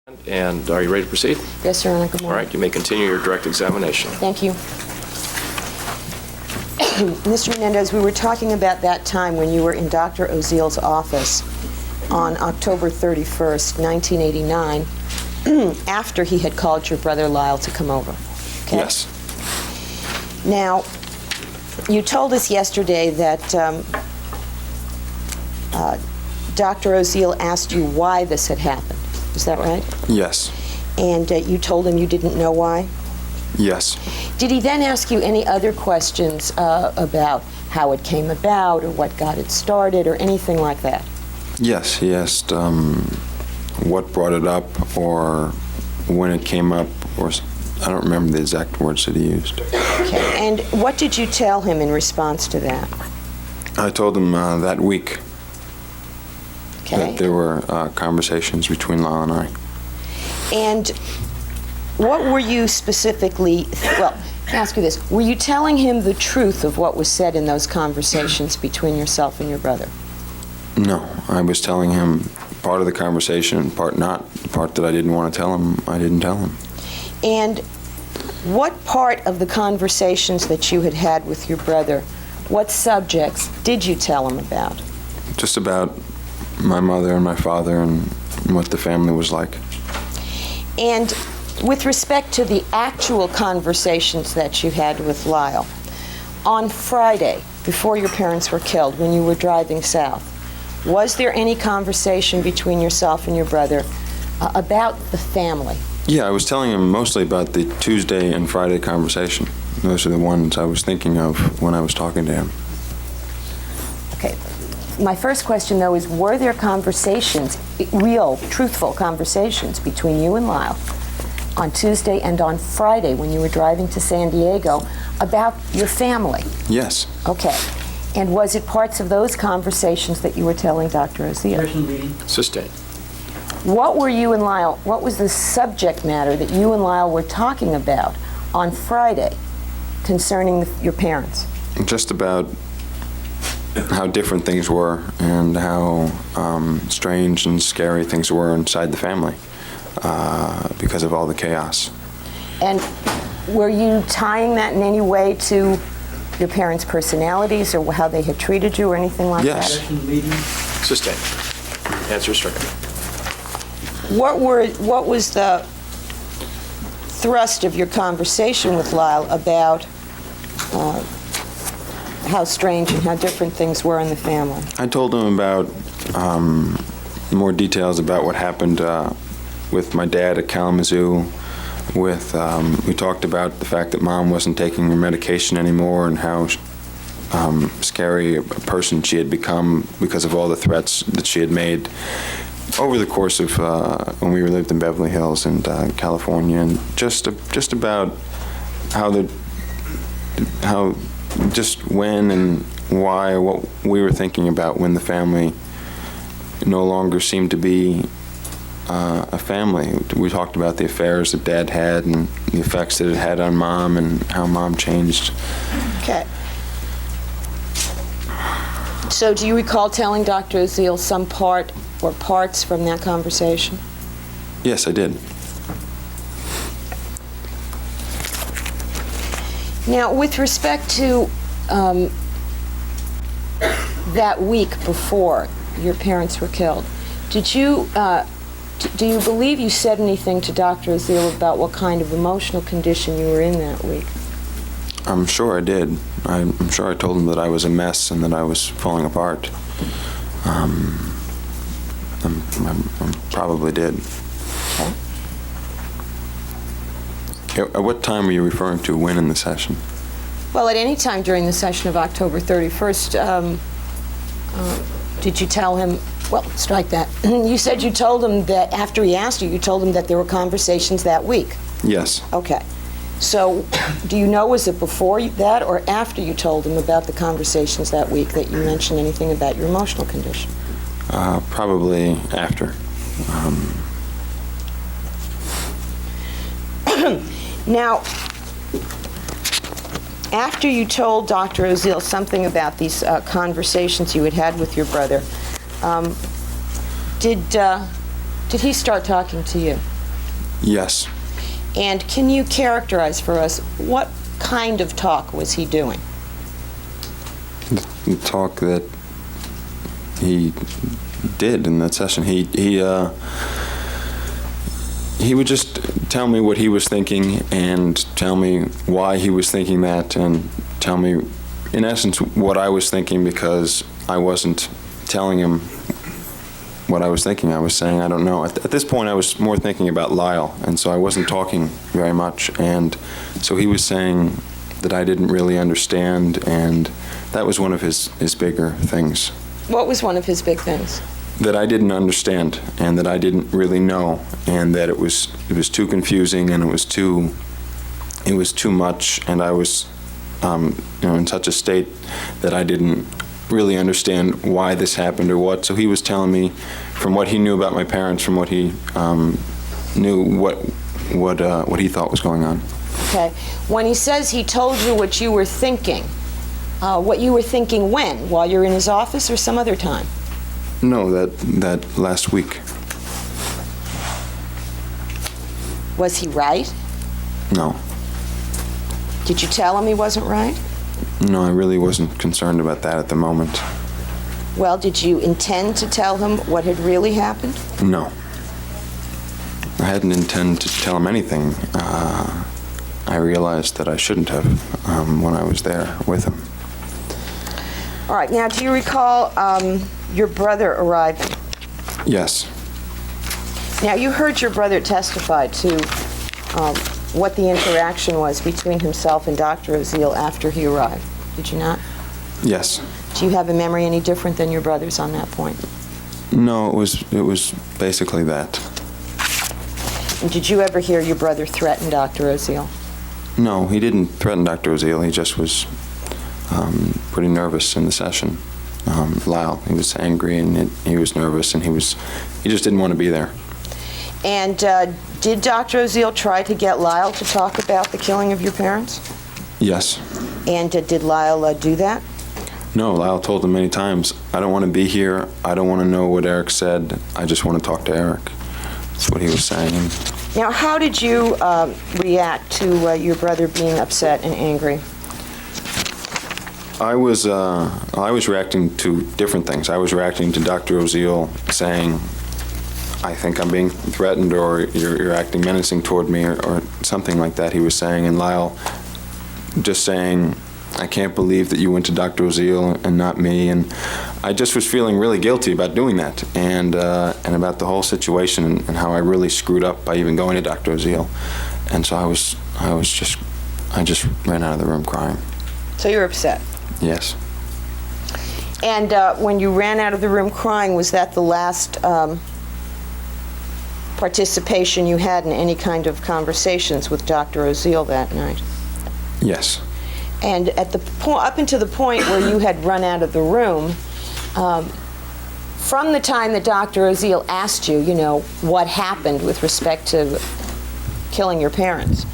And are you ready to proceed? Yes, Your Honor. Good All morning. right, you may continue your direct examination. Thank you. Mr. Menendez, we were talking about that time when you were in Dr. Oziel's office on October 31st, 1989, after he had called your brother Lyle to come over. Okay? Yes. Now, you told us yesterday that Dr. Oziel asked you why this had happened. Is that right? Yes. And you told him you didn't know why? Yes. Did he then ask you any other questions about how it came about or what got it started or anything like that? Yes, he asked what brought it up or when it came up, or I don't remember the exact words that he used. Okay, and what did you tell him in response to that? I told him that week Okay. that there were conversations between Lyle and I. And what were you specifically, well, let me ask you this, were you telling him the truth of what was said in those conversations between yourself and your brother? No, I was telling him part of the conversation, part not. The part that I didn't want to tell him, I didn't tell him. And what part of the conversations that you had had with your brother, what subjects did you tell him about? Just about my mother and my father and what the family was like. And with respect to the actual conversations that you had with Lyle, on Friday, before your parents were killed, when you were driving south, was there any conversation between yourself and your brother about the family? Yeah, I was telling him mostly about the Tuesday and Friday conversation. Those are the ones I was thinking of when I was talking to him. Okay. My first question, though, is were there conversations, real, truthful conversations between you and Lyle on Tuesday and on Friday when you were driving to San Diego about your family? Yes. Okay. And was it parts of those conversations that you were telling Dr. Oziel? Sustained. What were you and Lyle, what was the subject matter that you and Lyle were talking about on Friday concerning your parents? Just about how different things were and how strange and scary things were inside the family because of all the chaos. And were you tying that in any way to your parents' personalities or how they had treated you or anything like Yes. that? Sustained. Answer stricken. What was the thrust of your conversation with Lyle about how strange and how different things were in the family? I told him about more details about what happened with my dad at Kalamazoo. We talked about the fact that Mom wasn't taking her medication anymore and how scary a person she had become because of all the threats that she had made over the course of when we lived in Beverly Hills and California, and just about how just when and why, or what we were thinking about when the family no longer seemed to be a family. We talked about the affairs that Dad had and the effects that it had on Mom and how Mom changed. Okay. So do you recall telling Dr. Oziel some part or parts from that conversation? Yes, I did. Now, with respect to that week before your parents were killed, did you, do you believe you said anything to Dr. Oziel about what kind of emotional condition you were in that week? I'm sure I did. I'm sure I told him that I was a mess and that I was falling apart. I probably did. Okay. At what time were you referring to when in the session? Well, at any time during the session of October 31st, did you tell him, well, strike that. You said you told him that after he asked you, you told him that there were conversations that week. Yes. Okay. So, do you know, was it before that or after you told him about the conversations that week that you mentioned anything about your emotional condition? Probably after. Now, after you told Dr. Oziel something about these conversations you had had with your brother, did he start talking to you? Yes. And can you characterize for us what kind of talk was he doing? The talk that he did in that session, he would just tell me what he was thinking and tell me why he was thinking that and tell me, in essence, what I was thinking, because I wasn't telling him what I was thinking. I was saying, I don't know. At this point, I was more thinking about Lyle, and so I wasn't talking very much. And so he was saying that I didn't really understand, and that was one of his bigger things. What was one of his big things? That I didn't understand, and that I didn't really know, and that it was too confusing, and it was too much, and I was in such a state that I didn't really understand why this happened or what. So he was telling me from what he knew about my parents, from what he knew what he thought was going on. Okay. When he says he told you what you were thinking when? While you're in his office or some other time? No, that last week. Was he right? No. Did you tell him he wasn't right? No, I really wasn't concerned about that at the moment. Well, did you intend to tell him what had really happened? No. I hadn't intended to tell him anything. I realized that I shouldn't have when I was there with him. All right. Now, do you recall your brother arriving? Yes. Now, you heard your brother testify to what the interaction was between himself and Dr. Oziel after he arrived. Did you not? Yes. Do you have a memory any different than your brother's on that point? No, it was basically that. And did you ever hear your brother threaten Dr. Oziel? No, he didn't threaten Dr. Oziel. He just was pretty nervous in the session. Lyle, he was angry and he was nervous and he just didn't want to be there. And did Dr. Oziel try to get Lyle to talk about the killing of your parents? Yes. And did Lyle do that? No, Lyle told him many times, I don't want to be here. I don't want to know what Erik said. I just want to talk to Erik. That's what he was saying. Now, how did you react to your brother being upset and angry? I was reacting to different things. I was reacting to Dr. Oziel saying, I think I'm being threatened, or you're acting menacing toward me, or something like that he was saying. And Lyle just saying, I can't believe that you went to Dr. Oziel and not me. And I just was feeling really guilty about doing that, and about the whole situation and how I really screwed up by even going to Dr. Oziel. And so I just ran out of the room crying. So you're upset? Yes. And when you ran out of the room crying, was that the last participation you had in any kind of conversations with Dr. Oziel that night? Yes. And at the up until the point where you had run out of the room, from the time that Dr. Oziel asked you, what happened with respect to killing your parents,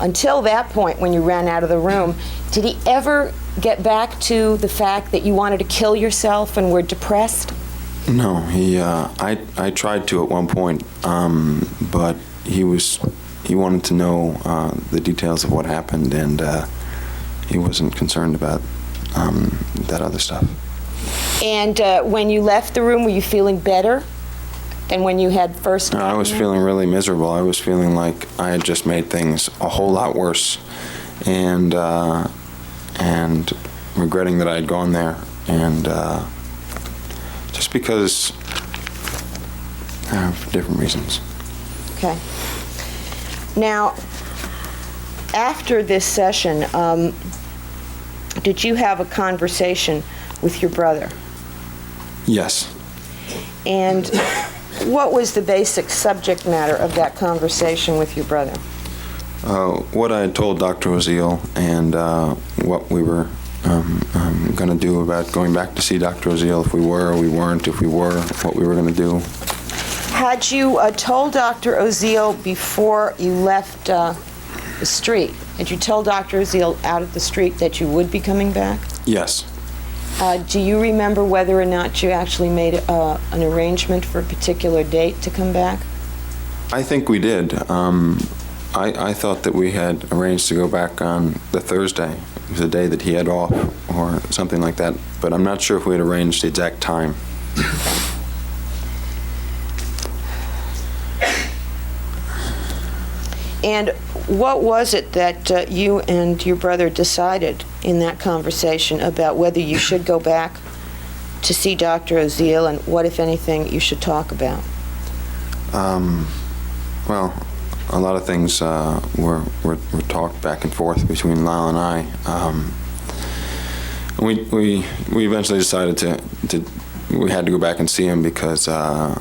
until that point when you ran out of the room, did he ever get back to the fact that you wanted to kill yourself and were depressed? No, I tried to at one point, but he wanted to know the details of what happened, and he wasn't concerned about that other stuff. And when you left the room, were you feeling better than when you had first? I was feeling really miserable. I was feeling like I had just made things a whole lot worse, and regretting that I had gone there, and just because for different reasons. Okay. Now, after this session, did you have a conversation with your brother? Yes. And what was the basic subject matter of that conversation with your brother? What I had told Dr. Oziel and what we were going to do about going back to see Dr. Oziel, if we were or we weren't, if we were, what we were going to do. Had you told Dr. Oziel before you left the street? Had you told Dr. Oziel out of the street that you would be coming back? Yes. Do you remember whether or not you actually made an arrangement for a particular date to come back? I think we did. I thought that we had arranged to go back on the Thursday. It was the day that he had off or something like that, but I'm not sure if we had arranged the exact time. And what was it that you and your brother decided in that conversation about whether you should go back to see Dr. Oziel, and what, if anything, you should talk about? Well, a lot of things were talked back and forth between Lyle and I. We eventually decided we had to go back and see him because Lyle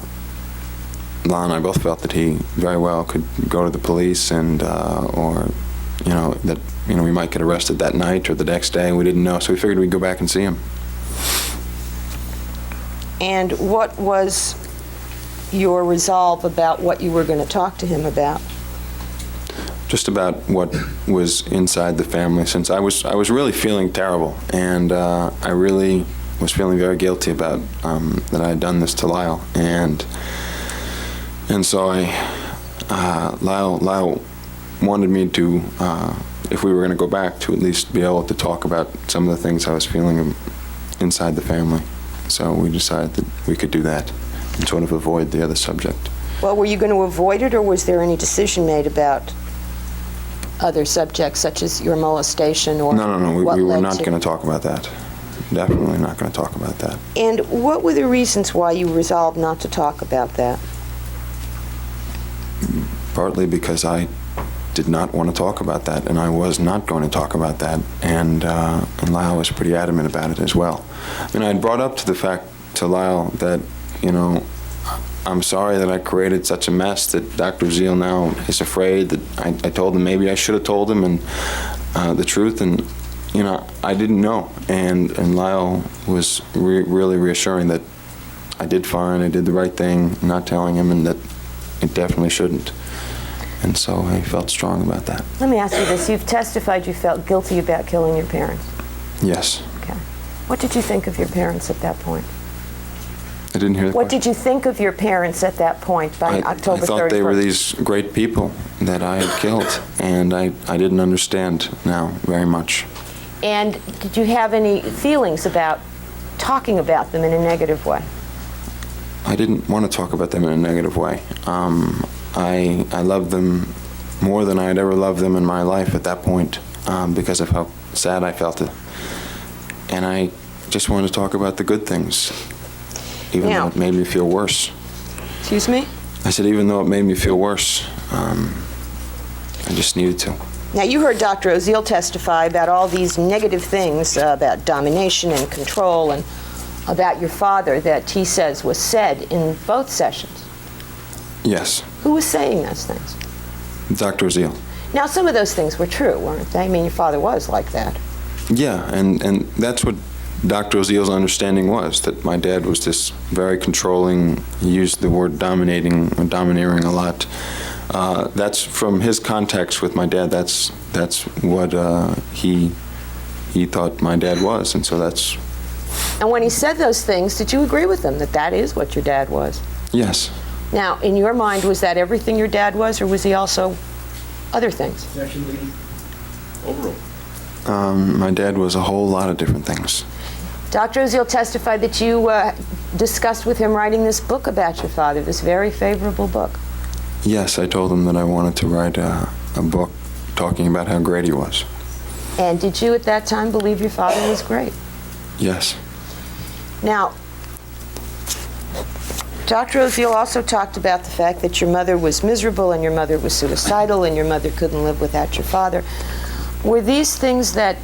and I both felt that he very well could go to the police and or that we might get arrested that night or the next day. We didn't know, so we figured we'd go back and see him. And what was your resolve about what you were going to talk to him about? Just about what was inside the family, since I was really feeling terrible, and I really was feeling very guilty about that I had done this to Lyle, and so Lyle wanted me to, if we were going to go back, to at least be able to talk about some of the things I was feeling inside the family. So we decided that we could do that and sort of avoid the other subject. Well, were you going to avoid it, or was there any decision made about other subjects, such as your molestation or No. what We were led not to- going to talk about that. Definitely not going to talk about that. And what were the reasons why you resolved not to talk about that? Partly because I did not want to talk about that, and I was not going to talk about that, and Lyle was pretty adamant about it as well. I mean, I had brought up to the fact to Lyle that, I'm sorry that I created such a mess that Dr. Oziel now is afraid that I told him maybe I should have told him and the truth, and I didn't know, and Lyle was really reassuring that I did fine, I did the right thing, not telling him, and that it definitely shouldn't. And so I felt strong about that. Let me ask you this. You've testified you felt guilty about killing your parents. Yes. Okay. What did you think of your parents at that point? I didn't hear the What question. did you think of your parents at that point by October 31st? I thought they were these great people that I had killed, and I didn't understand now very much. And did you have any feelings about talking about them in a negative way? I didn't want to talk about them in a negative way. I loved them more than I had ever loved them in my life at that point because of how sad I felt it. And I just wanted to talk about the good things, even though it made me feel worse. Excuse me? I said, even though it made me feel worse, I just needed to. Now, you heard Dr. Oziel testify about all these negative things about domination and control and about your father that he says was said in both sessions. Yes. Who was saying those things? Dr. Oziel. Now, some of those things were true, weren't they? I mean, your father was like that. Yeah, and that's what Dr. Oziel's understanding was, that my dad was this very controlling, he used the word dominating or domineering a lot. That's from his context with my dad, that's what he thought my dad was, and so that's... And when he said those things, did you agree with him that that is what your dad was? Yes. Now, in your mind, was that everything your dad was, or was he also other things? Actually, overall. My dad was a whole lot of different things. Dr. Oziel testified that you discussed with him writing this book about your father, this very favorable book. Yes, I told him that I wanted to write a book talking about how great he was. And did you at that time believe your father was great? Yes. Now, Dr. Oziel also talked about the fact that your mother was miserable and your mother was suicidal and your mother couldn't live without your father. Were these things that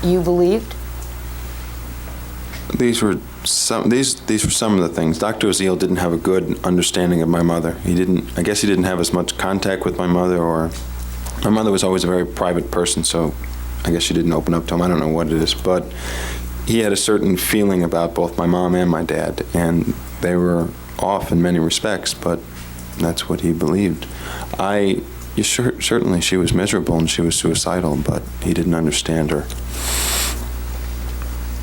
you believed? These were some of the things. Dr. Oziel didn't have a good understanding of my mother. I guess he didn't have as much contact with my mother, or my mother was always a very private person, so I guess she didn't open up to him. I don't know what it is, but he had a certain feeling about both my mom and my dad, and they were off in many respects, but that's what he believed. Certainly she was miserable and she was suicidal, but he didn't understand her.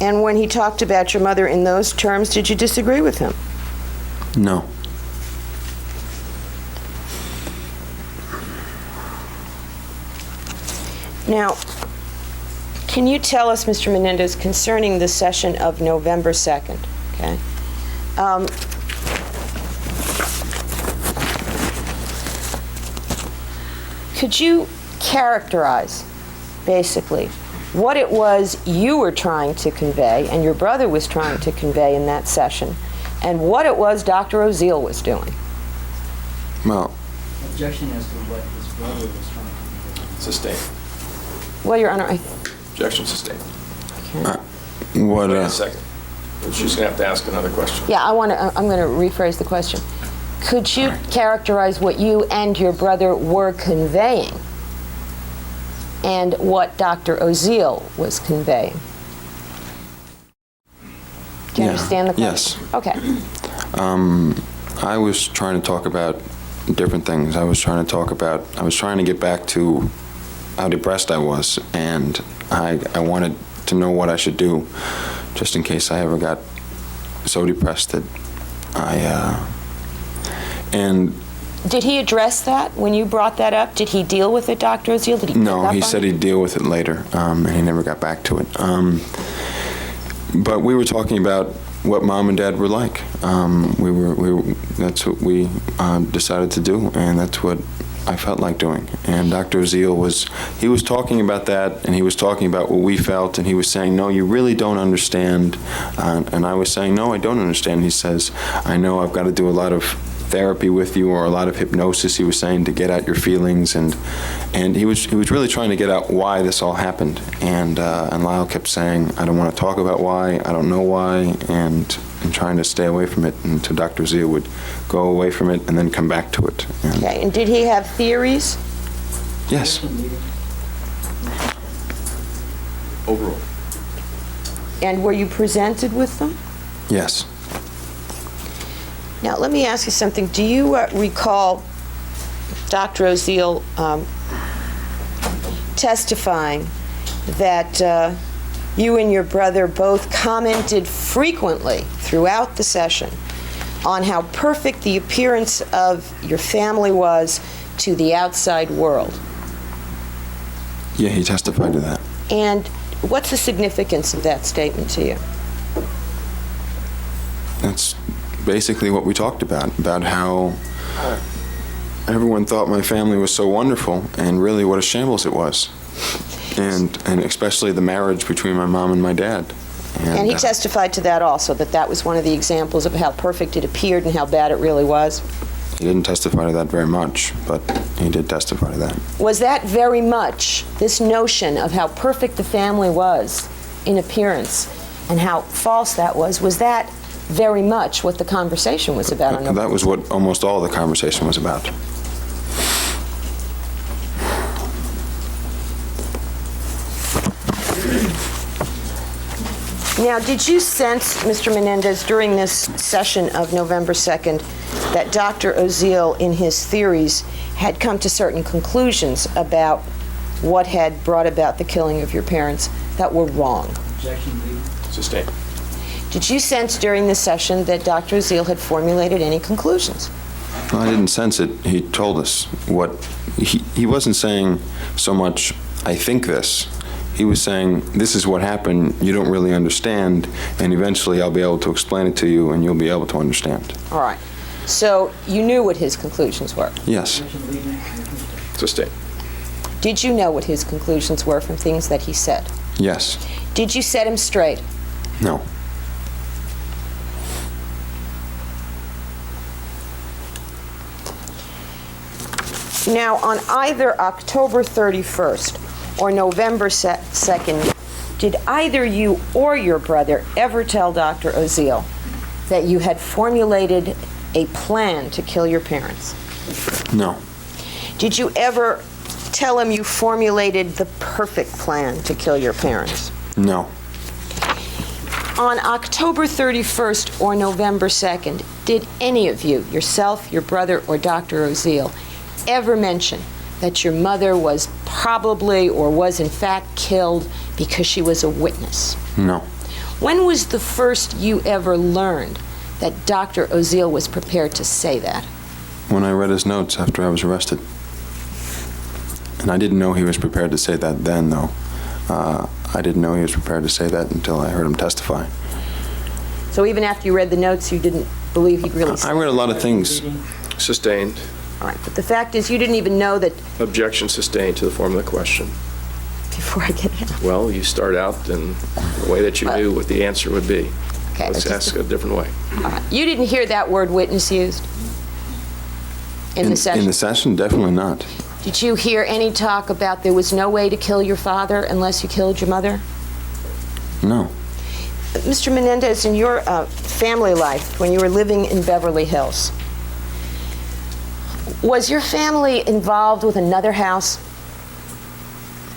And when he talked about your mother in those terms, did you disagree with him? No. Now, can you tell us, Mr. Menendez, concerning the session of November 2nd, okay? Could you characterize, basically, what it was you were trying to convey and your brother was trying to convey in that session, and what it was Dr. Oziel was doing? Well, Objection as to what his brother was trying to do. Sustained. Well, Your Honor, Objection sustained. what, Wait a second. She's going to have to ask another question. yeah, I'm going to rephrase the question. Could you characterize what you and your brother were conveying and what Dr. Oziel was conveying? Do you Yeah. understand the Yes. question? Okay. I was trying to talk about different things. I was trying to get back to how depressed I was, and I wanted to know what I should do, just in case I ever got so depressed that and Did he address that when you brought that up? Did he deal with it, Dr. Oziel? Did he pick no, up he on said it? he'd deal with it later, and he never got back to it. But we were talking about what Mom and Dad were like. That's what we decided to do, and that's what I felt like doing. And Dr. Oziel was talking about that, and he was talking about what we felt, and he was saying, no, you really don't understand. And I was saying, no, I don't understand. He says, I know I've got to do a lot of therapy with you, or a lot of hypnosis, he was saying, to get out your feelings, and he was really trying to get out why this all happened. And Lyle kept saying, I don't want to talk about why, I don't know why, and trying to stay away from it until Dr. Oziel would go away from it and then come back to it. And Okay, and did he have theories? yes, Overall. And were you presented with them? yes, Now, let me ask you something. Do you recall Dr. Oziel testifying that you and your brother both commented frequently throughout the session on how perfect the appearance of your family was to the outside world? yeah, he testified to that. And what's the significance of that statement to you? That's basically what we talked about how everyone thought my family was so wonderful, and really what a shambles it was. And especially the marriage between my mom and my dad. And he testified to that also, that that was one of the examples of how perfect it appeared and how bad it really was? He didn't testify to that very much, but he did testify to that. Was that very much, this notion of how perfect the family was in appearance and how false that was that very much what the conversation was about? That was what almost all the conversation was about. Now, did you sense, Mr. Menendez, during this session of November 2nd, that Dr. Oziel, in his theories, had come to certain conclusions about what had brought about the killing of your parents that were wrong? Objection, legal. Sustained. Did you sense during this session that Dr. Oziel had formulated any conclusions? Well, I didn't sense it. He told us what... He wasn't saying so much, I think this. He was saying, this is what happened, you don't really understand, and eventually I'll be able to explain it to you and you'll be able to understand. All right. So you knew what his conclusions were? Yes. Objection, legal. Sustained. Did you know what his conclusions were from things that he said? Yes. Did you set him straight? No. Now, on either October 31st or November 2nd, did either you or your brother ever tell Dr. Oziel that you had formulated a plan to kill your parents? No. Did you ever tell him you formulated the perfect plan to kill your parents? No. On October 31st or November 2nd, did any of you, yourself, your brother, or Dr. Oziel, ever mention that your mother was probably or was in fact killed because she was a witness? No. When was the first you ever learned that Dr. Oziel was prepared to say that? When I read his notes after I was arrested. And I didn't know he was prepared to say that then, though. I didn't know he was prepared to say that until I heard him testify. So even after you read the notes, you didn't believe he'd really say I read a lot of things. Sustained. All right, but the fact is, you didn't even know that Objection sustained to the form of the question. before I get out. Well, you start out in the way that you knew what the answer would be. Okay, Let's let's ask a different way. All right. You didn't hear that word witness used in the session? In the session, definitely not. Did you hear any talk about there was no way to kill your father unless you killed your mother? No. Mr. Menendez, in your family life, when you were living in Beverly Hills, was your family involved with another house?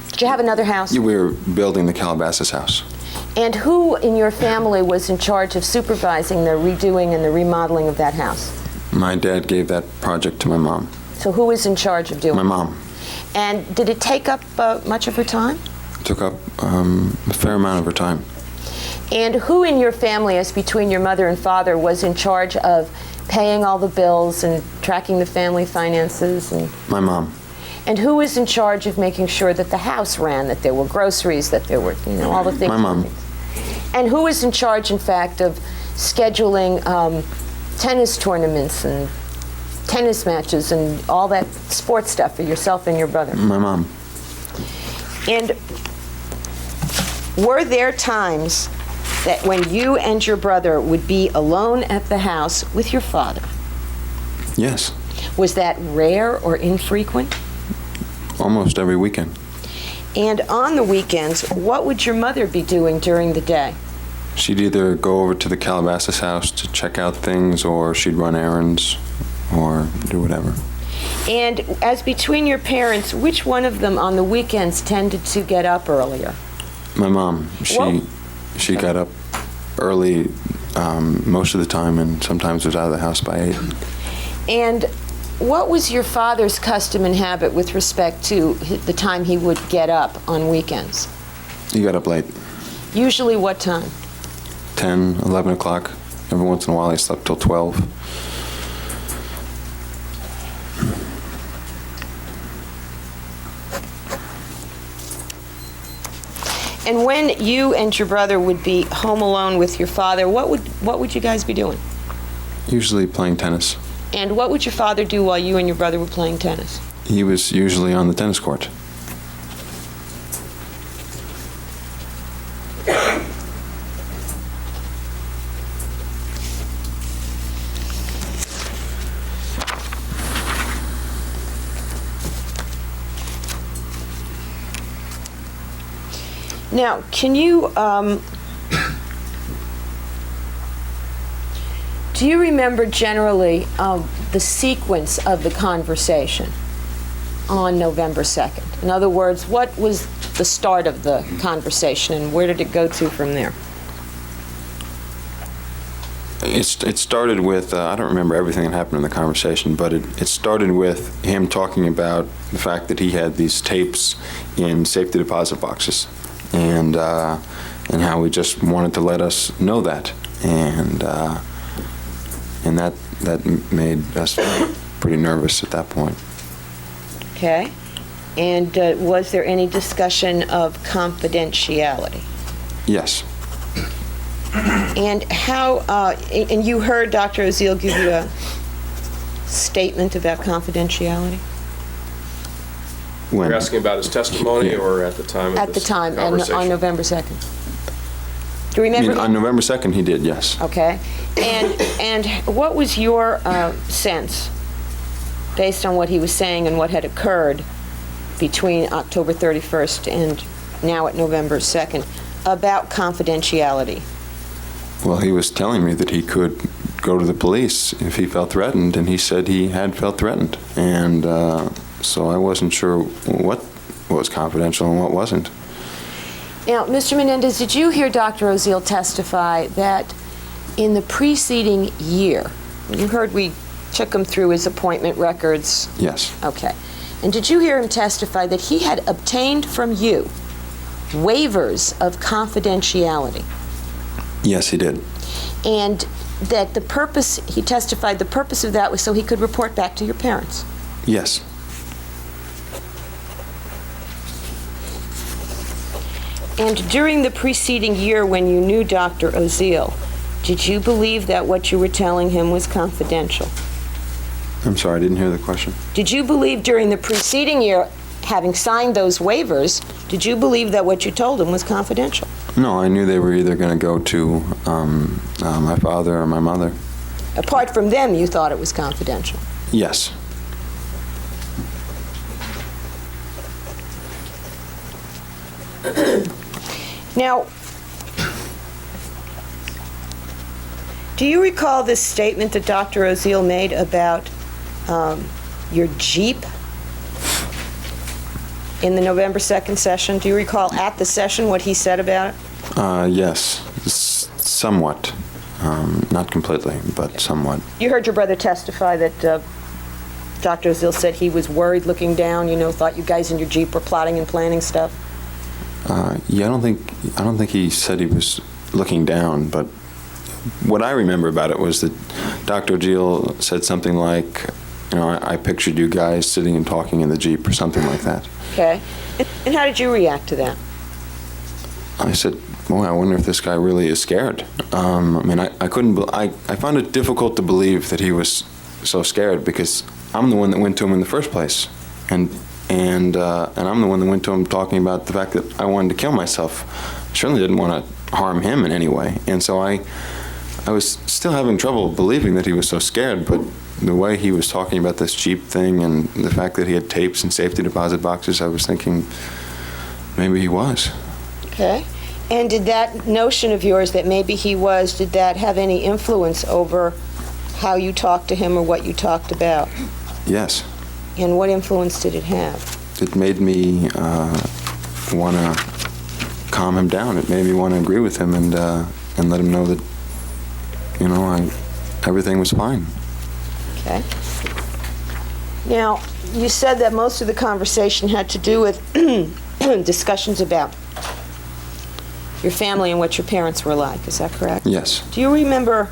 Did you have another house? We were building the Calabasas house. And who in your family was in charge of supervising the redoing and the remodeling of that house? My dad gave that project to my mom. So who was in charge of doing it? My mom. And did it take up much of her time? Took up a fair amount of her time. And who in your family, as between your mother and father, was in charge of paying all the bills and tracking the family finances? And My mom. And who was in charge of making sure that the house ran, that there were groceries, that there were, all the things? My mom. And who was in charge, in fact, of scheduling tennis tournaments and tennis matches and all that sports stuff for yourself and your brother? My mom. And were there times that when you and your brother would be alone at the house with your father? Yes. Was that rare or infrequent? Almost every weekend. And on the weekends, what would your mother be doing during the day? She'd either go over to the Calabasas house to check out things, or she'd run errands, or do whatever. And as between your parents, which one of them on the weekends tended to get up earlier? My mom. She got up early most of the time, and sometimes was out of the house by 8. And what was your father's custom and habit with respect to the time he would get up on weekends? He got up late. Usually what time? 10, 11 o'clock. Every once in a while he slept till 12. And when you and your brother would be home alone with your father, what would you guys be doing? Usually playing tennis. And what would your father do while you and your brother were playing tennis? He was usually on the tennis court. Now, can you, do you remember generally the sequence of the conversation on November 2nd? In other words, what was the start of the conversation and where did it go to from there? It started with, I don't remember everything that happened in the conversation, but it started with him talking about the fact that he had these tapes in safety deposit boxes, and how he just wanted to let us know that, and that made us pretty nervous at that point. Okay. And was there any discussion of confidentiality? Yes. And how, and you heard Dr. Oziel give you a statement about confidentiality? When? You're asking about his testimony or at the time of At the this time, and conversation? on November 2nd. Do you I remember? mean, on November 2nd, he did, yes. Okay. And what was your sense, based on what he was saying and what had occurred between October 31st and now at November 2nd, about confidentiality? Well, he was telling me that he could go to the police if he felt threatened, and he said he had felt threatened. And so I wasn't sure what was confidential and what wasn't. Now, Mr. Menendez, did you hear Dr. Oziel testify that in the preceding year, you heard we took him through his appointment records? Yes. Okay. And did you hear him testify that he had obtained from you waivers of confidentiality? Yes, he did. And that the purpose, he testified, the purpose of that was so he could report back to your parents? Yes. And during the preceding year when you knew Dr. Oziel, did you believe that what you were telling him was confidential? I'm sorry, I didn't hear the question. Did you believe during the preceding year, having signed those waivers, did you believe that what you told him was confidential? No, I knew they were either going to go to my father or my mother. Apart from them, you thought it was confidential? Yes. Now, do you recall this statement that Dr. Oziel made about your Jeep in the November 2nd session? Do you recall at the session what he said about it? Yes, somewhat. Not completely, but somewhat. You heard your brother testify that Dr. Oziel said he was worried looking down, thought you guys in your Jeep were plotting and planning stuff? Yeah, I don't think he said he was looking down, but what I remember about it was that Dr. Oziel said something like, I pictured you guys sitting and talking in the Jeep or something like that. Okay. And how did you react to that? I said, boy, I wonder if this guy really is scared. I found it difficult to believe that he was so scared because I'm the one that went to him in the first place. And I'm the one that went to him talking about the fact that I wanted to kill myself. I certainly didn't want to harm him in any way. And so I was still having trouble believing that he was so scared, but the way he was talking about this Jeep thing and the fact that he had tapes and safety deposit boxes, I was thinking maybe he was. Okay. And did that notion of yours that maybe he was, did that have any influence over how you talked to him or what you talked about? Yes. And what influence did it have? It made me want to calm him down. It made me want to agree with him and let him know that, everything was fine. Okay. Now, you said that most of the conversation had to do with discussions about your family and what your parents were like. Is that correct? Yes. Do you remember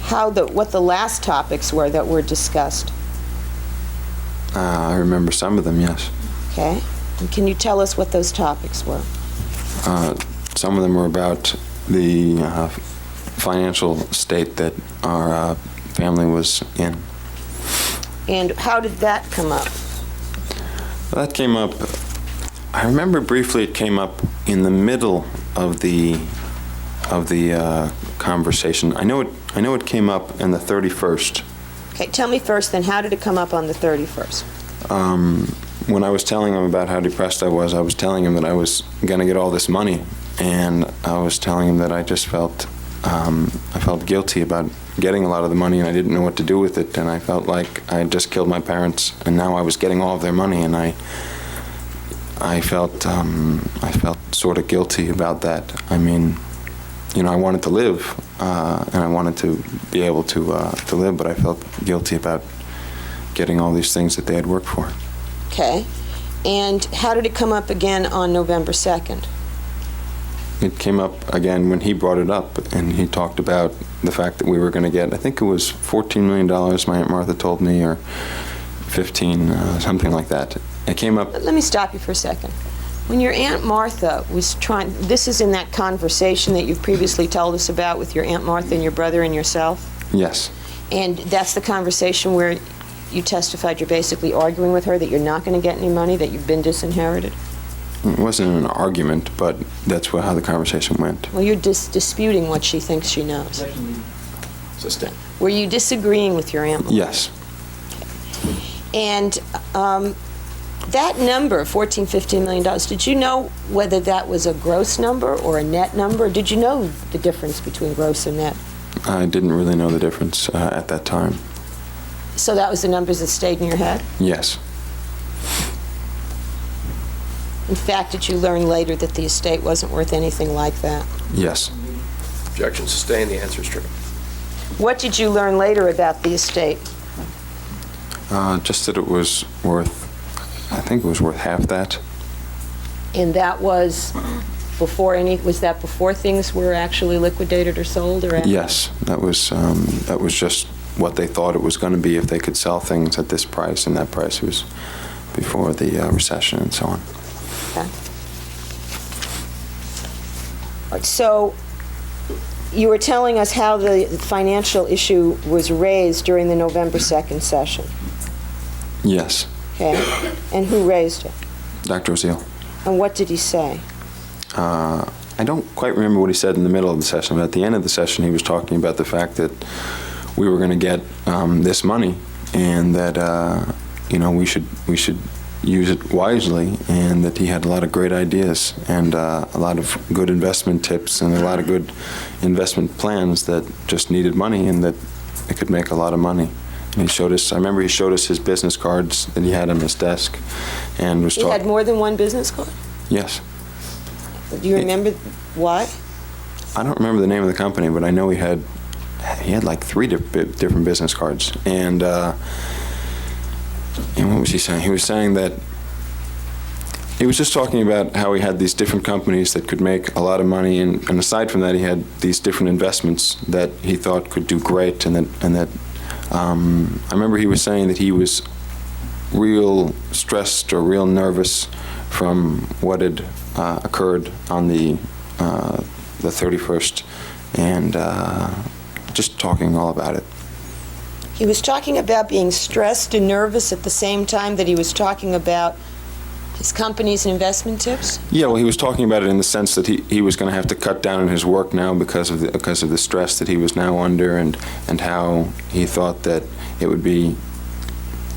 what the last topics were that were discussed? I remember some of them, yes. Okay. And can you tell us what those topics were? Some of them were about the financial state that our family was in. And how did that come up? That came up, I remember briefly it came up in the middle of the conversation. I know it came up on the 31st. Okay, tell me first then, how did it come up on the 31st? When I was telling him about how depressed I was telling him that I was going to get all this money, and I was telling him that I just felt guilty about getting a lot of the money, and I didn't know what to do with it, and I felt like I had just killed my parents, and now I was getting all of their money, and I felt sort of guilty about that. I mean, I wanted to live, and I wanted to be able to live, but I felt guilty about getting all these things that they had worked for. Okay. And how did it come up again on November 2nd? It came up again when he brought it up, and he talked about the fact that we were going to get, I think it was $14 million, my Aunt Martha told me, or 15, something like that. It came up. Let me stop you for a second. When your Aunt Martha was this is in that conversation that you've previously told us about with your Aunt Martha and your brother and yourself? Yes. And that's the conversation where you testified you're basically arguing with her that you're not going to get any money, that you've been disinherited? It wasn't an argument, but that's how the conversation went. Well, you're disputing what she thinks she knows. Sustain. Were you disagreeing with your Aunt Martha? Yes. And that number, $15 million, did you know whether that was a gross number or a net number? Did you know the difference between gross and net? I didn't really know the difference at that time. So that was the numbers that stayed in your head? Yes. In fact, did you learn later that the estate wasn't worth anything like that? Yes. Objection sustained. The answer is true. What did you learn later about the estate? Just that it was worth, I think it was worth half that. And that was was that before things were actually liquidated or sold, or after? Yes, that was just what they thought it was going to be if they could sell things at this price, and that price was before the recession and so on. Okay. So you were telling us how the financial issue was raised during the November 2nd session, Yes, okay? And who raised it? Dr. Oziel. And what did he say? I don't quite remember what he said in the middle of the session, but at the end of the session, he was talking about the fact that we were going to get this money, and that we should use it wisely, and that he had a lot of great ideas and a lot of good investment tips and a lot of good investment plans that just needed money, and that it could make a lot of money. And he showed us. I remember he showed us his business cards that he had on his desk, and was He talking. had more than one business card? Yes. Do you remember why? I don't remember the name of the company, but I know he had like 3 different business cards. And what was he saying? He was saying that he was just talking about how he had these different companies that could make a lot of money, and aside from that, he had these different investments that he thought could do great, and that I remember he was saying that he was real stressed or real nervous from what had occurred on the 31st, and just talking all about it. He was talking about being stressed and nervous at the same time that he was talking about his company's investment tips? Yeah, well, he was talking about it in the sense that he was going to have to cut down on his work now because of the stress that he was now under, and how he thought that it would be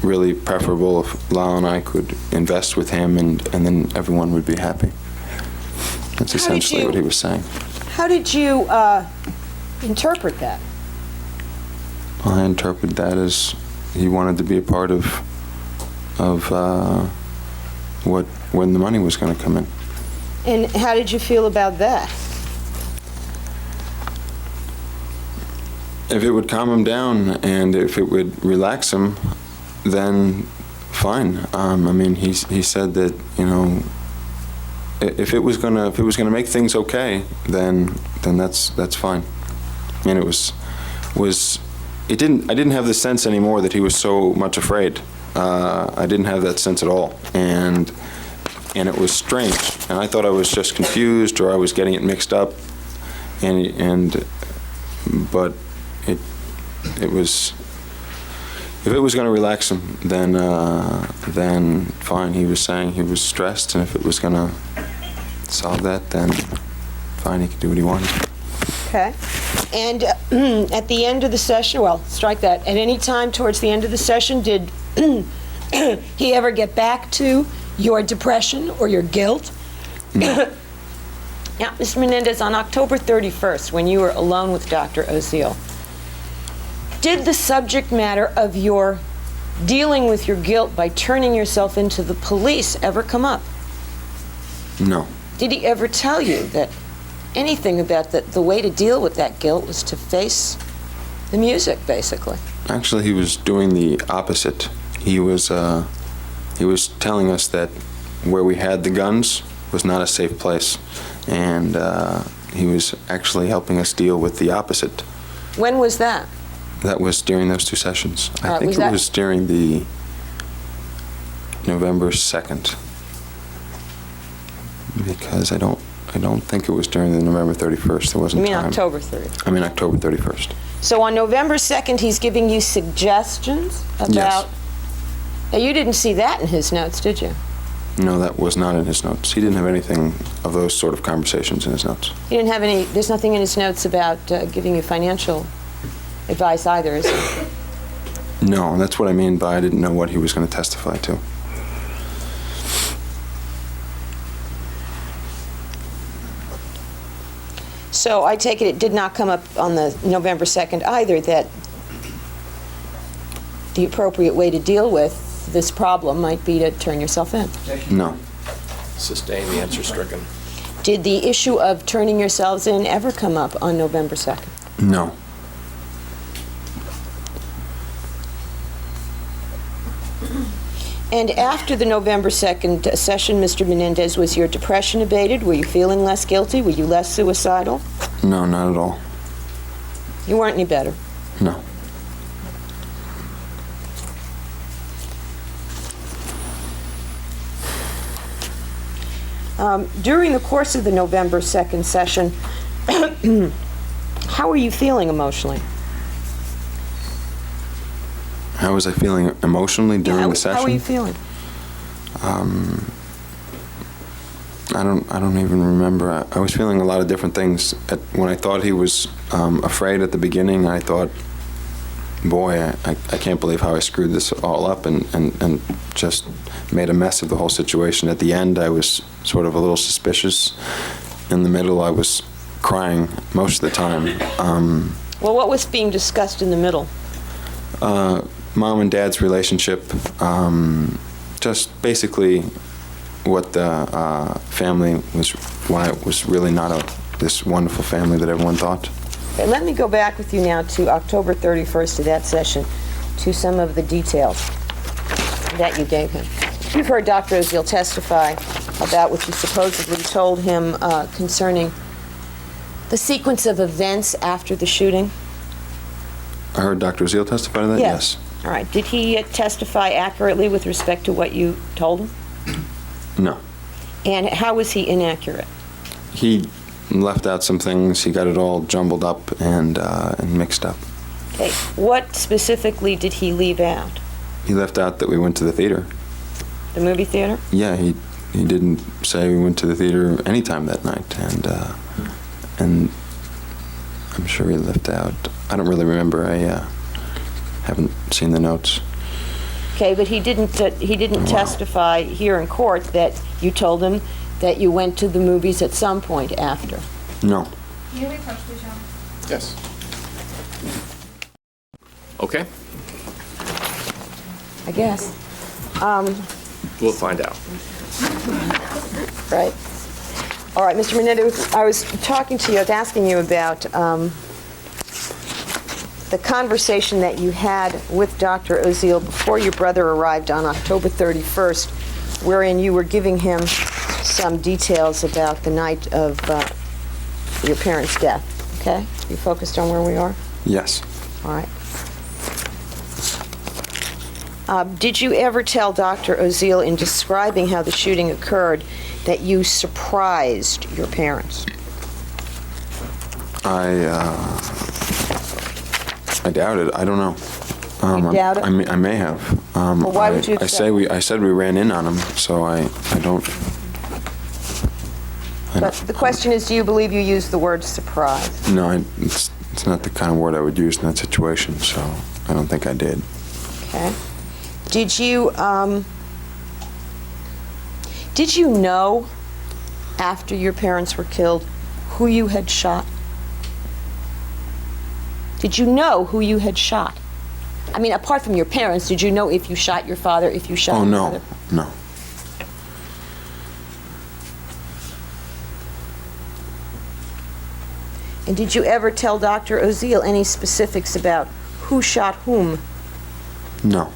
really preferable if Lyle and I could invest with him, and then everyone would be happy. That's essentially what he was saying. How did you interpret that? Well, I interpret that as he wanted to be a part of when the money was going to come in. And how did you feel about that? If it would calm him down and if it would relax him, then fine. I mean, he said that, if it was gonna make things okay, then that's fine. I mean, I didn't have the sense anymore that he was so much afraid. I didn't have that sense at all, and it was strange. And I thought I was just confused, or I was getting it mixed up, but it was. If it was going to relax him, then fine. He was saying he was stressed, and if it was going to solve that, then fine. He could do what he wanted. Okay. And at the end of the session, well, strike that. At any time towards the end of the session, did he ever get back to your depression or your guilt? No. Now, Mr. Menendez, on October 31st, when you were alone with Dr. Oziel, did the subject matter of your dealing with your guilt by turning yourself into the police ever come up? No. Did he ever tell you that anything about the way to deal with that guilt was to face the music, basically? Actually, he was doing the opposite. He was telling us that where we had the guns was not a safe place, and he was actually helping us deal with the opposite. When was that? That was during those 2 sessions. I think was it was during the November 2nd, because I don't think it was during the November 31st. There wasn't You mean time. October 30th? I mean October 31st. So on November 2nd, he's giving you suggestions about... Yes. Now, you didn't see that in his notes, did you? No, that was not in his notes. He didn't have anything of those sort of conversations in his notes. He didn't have any... There's nothing in his notes about giving you financial advice either, is there? No, that's what I mean by I didn't know what he was going to testify to. So I take it did not come up on the November 2nd either that the appropriate way to deal with this problem might be to turn yourself in. No. Sustain the answer stricken. Did the issue of turning yourselves in ever come up on November 2nd? No. And after the November 2nd session, Mr. Menendez, was your depression abated? Were you feeling less guilty? Were you less suicidal? No, not at all. You weren't any better? No. During the course of the November 2nd session, how are you feeling emotionally? How was I feeling emotionally during the session? How are you feeling? I don't even remember. I was feeling a lot of different things. When I thought he was afraid at the beginning, I thought, boy, I can't believe how I screwed this all up and just made a mess of the whole situation. At the end, I was sort of a little suspicious. In the middle, I was crying most of the time. Well, what was being discussed in the middle? Mom and Dad's relationship, just basically what the family was, why it was really not this wonderful family that everyone thought. Okay, let me go back with you now to October 31st of that session, to some of the details that you gave him. You've heard Dr. Oziel testify about what you supposedly told him concerning the sequence of events after the shooting. I heard Dr. Oziel testify to that? Yes. All right. Did he testify accurately with respect to what you told him? No. And how was he inaccurate? He left out some things. He got it all jumbled up and mixed up. Okay. What specifically did he leave out? He left out that we went to the theater. The movie theater? Yeah, he didn't say we went to the theater anytime that night, and I'm sure he left out. I don't really remember. I haven't seen the notes. Okay, but he didn't testify here in court that you told him that you went to the movies at some point after. No. Can you approach the show? Yes. Okay, I guess. we'll find out. Right. All right, Mr. Menendez, I was talking to you, I was asking you about the conversation that you had with Dr. Oziel before your brother arrived on October 31st, wherein you were giving him some details about the night of your parents' death. Okay? You focused on where we are? Yes. All right. Did you ever tell Dr. Oziel, in describing how the shooting occurred, that you surprised your parents? I doubt it. I don't know. You doubt it? I may have. Well, why would you have said that? I said we ran in on him, so I don't. But the question is, do you believe you used the word surprise? No, it's not the kind of word I would use in that situation, so I don't think I did. Okay. Did you know after your parents were killed who you had shot? Did you know who you had shot? I mean, apart from your parents, did you know if you shot your father, if you shot your mother? No. And did you ever tell Dr. Oziel any specifics about who shot whom? No.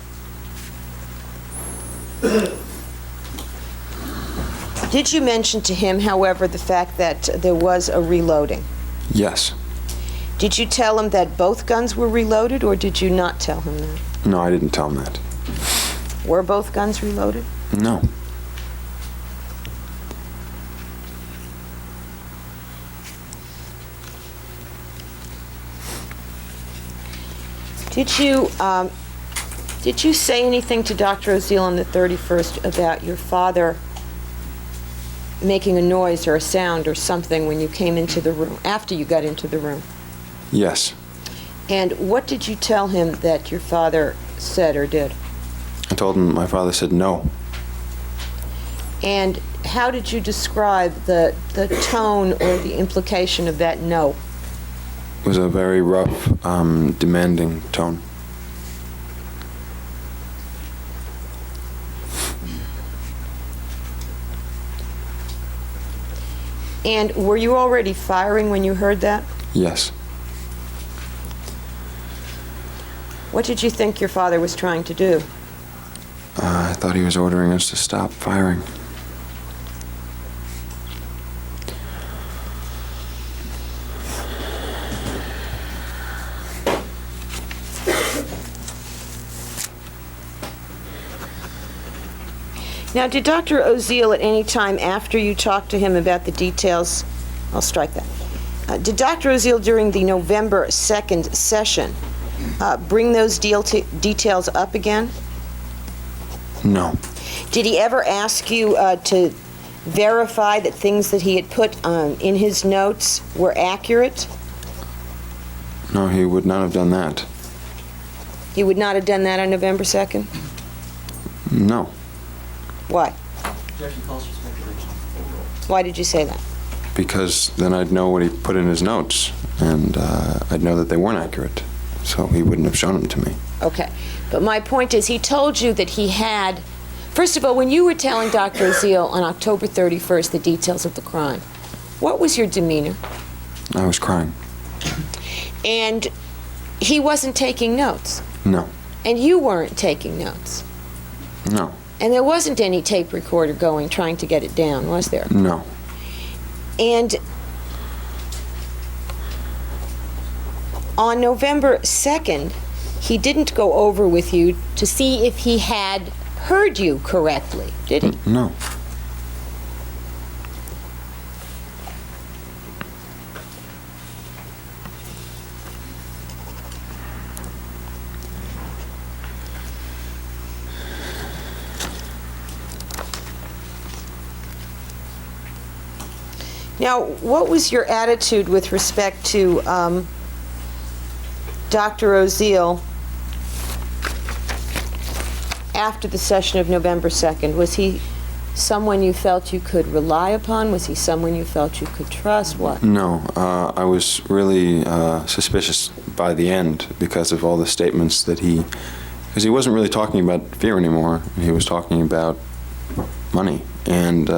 Did you mention to him, however, the fact that there was a reloading? Yes. Did you tell him that both guns were reloaded, or did you not tell him that? No, I didn't tell him that. Were both guns reloaded? No. Did you say anything to Dr. Oziel on the 31st about your father making a noise or a sound or something when you came into the room, after you got into the room? Yes. And what did you tell him that your father said or did? I told him my father said no. And how did you describe the tone or the implication of that no? It was a very rough, demanding tone. And were you already firing when you heard that? Yes. What did you think your father was trying to do? I thought he was ordering us to stop firing. Now, Now, did Dr. Oziel at any time after you talked to him about the details, I'll strike that. Did Dr. Oziel during the November 2nd session bring those details up again? No. Did he ever ask you to verify that things that he had put in his notes were accurate? No, he would not have done that. He would not have done that on November 2nd? No. Why? Objection calls for speculation. Overall. Why did you say that? Because then I'd know what he put in his notes, and I'd know that they weren't accurate, so he wouldn't have shown them to me. Okay. But my point is, he told you that he had... First of all, when you were telling Dr. Oziel on October 31st the details of the crime, what was your demeanor? I was crying. And he wasn't taking notes. No. And you weren't taking notes. No. And there wasn't any tape recorder going, trying to get it down, was there? No. And on November 2nd, he didn't go over with you to see if he had heard you correctly, did he? No. Now, what was your attitude with respect to Dr. Oziel after the session of November 2nd? Was he someone you felt you could rely upon? Was he someone you felt you could trust? What? No. I was really suspicious by the end because of all the statements that because he wasn't really talking about fear anymore. He was talking about money and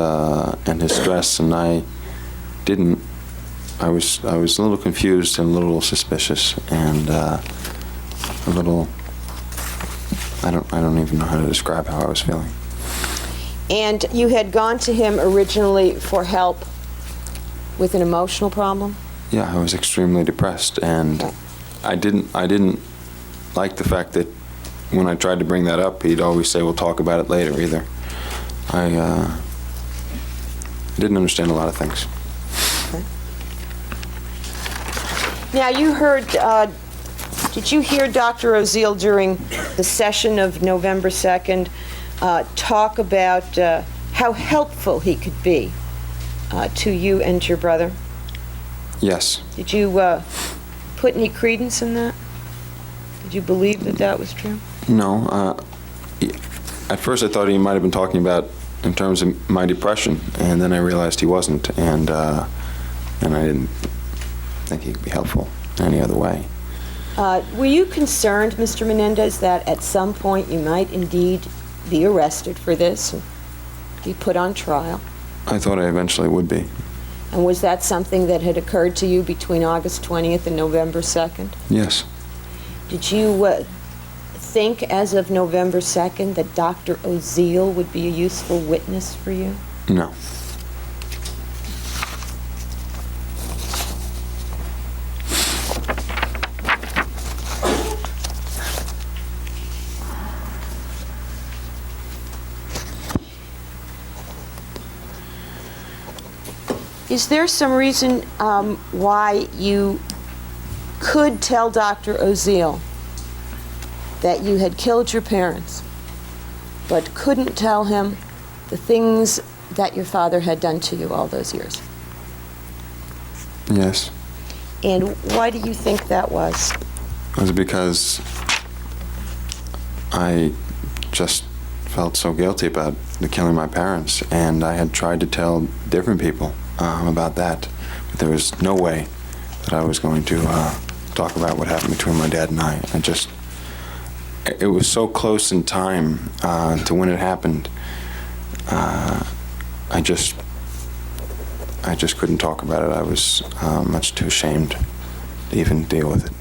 his stress, and I was a little confused and a little suspicious and a little, I don't even know how to describe how I was feeling. And you had gone to him originally for help with an emotional problem? Yeah, I was extremely depressed, and I didn't like the fact that when I tried to bring that up, he'd always say, "We'll talk about it later," either. I didn't understand a lot of things. Now, you heard, did you hear Dr. Oziel during the session of November 2nd talk about how helpful he could be to you and your brother? Yes. Did you put any credence in that? Did you believe that that was true? No. At first I thought he might have been talking about in terms of my depression, and then I realized he wasn't, and I didn't think he could be helpful in any other way. Were you concerned, Mr. Menendez, that at some point you might indeed be arrested for this and be put on trial? I thought I eventually would be. And was that something that had occurred to you between August 20th and November 2nd? Yes. Did you think as of November 2nd that Dr. Oziel would be a useful witness for you? No. Is there some reason why you could tell Dr. Oziel that you had killed your parents, but couldn't tell him the things that your father had done to you all those years? Yes. And why do you think that was? It was because I just felt so guilty about the killing my parents, and I had tried to tell different people about that, but there was no way that I was going to talk about what happened between my dad and I. It was so close in time to when it happened. I just couldn't talk about it. I was much too ashamed to even deal with it.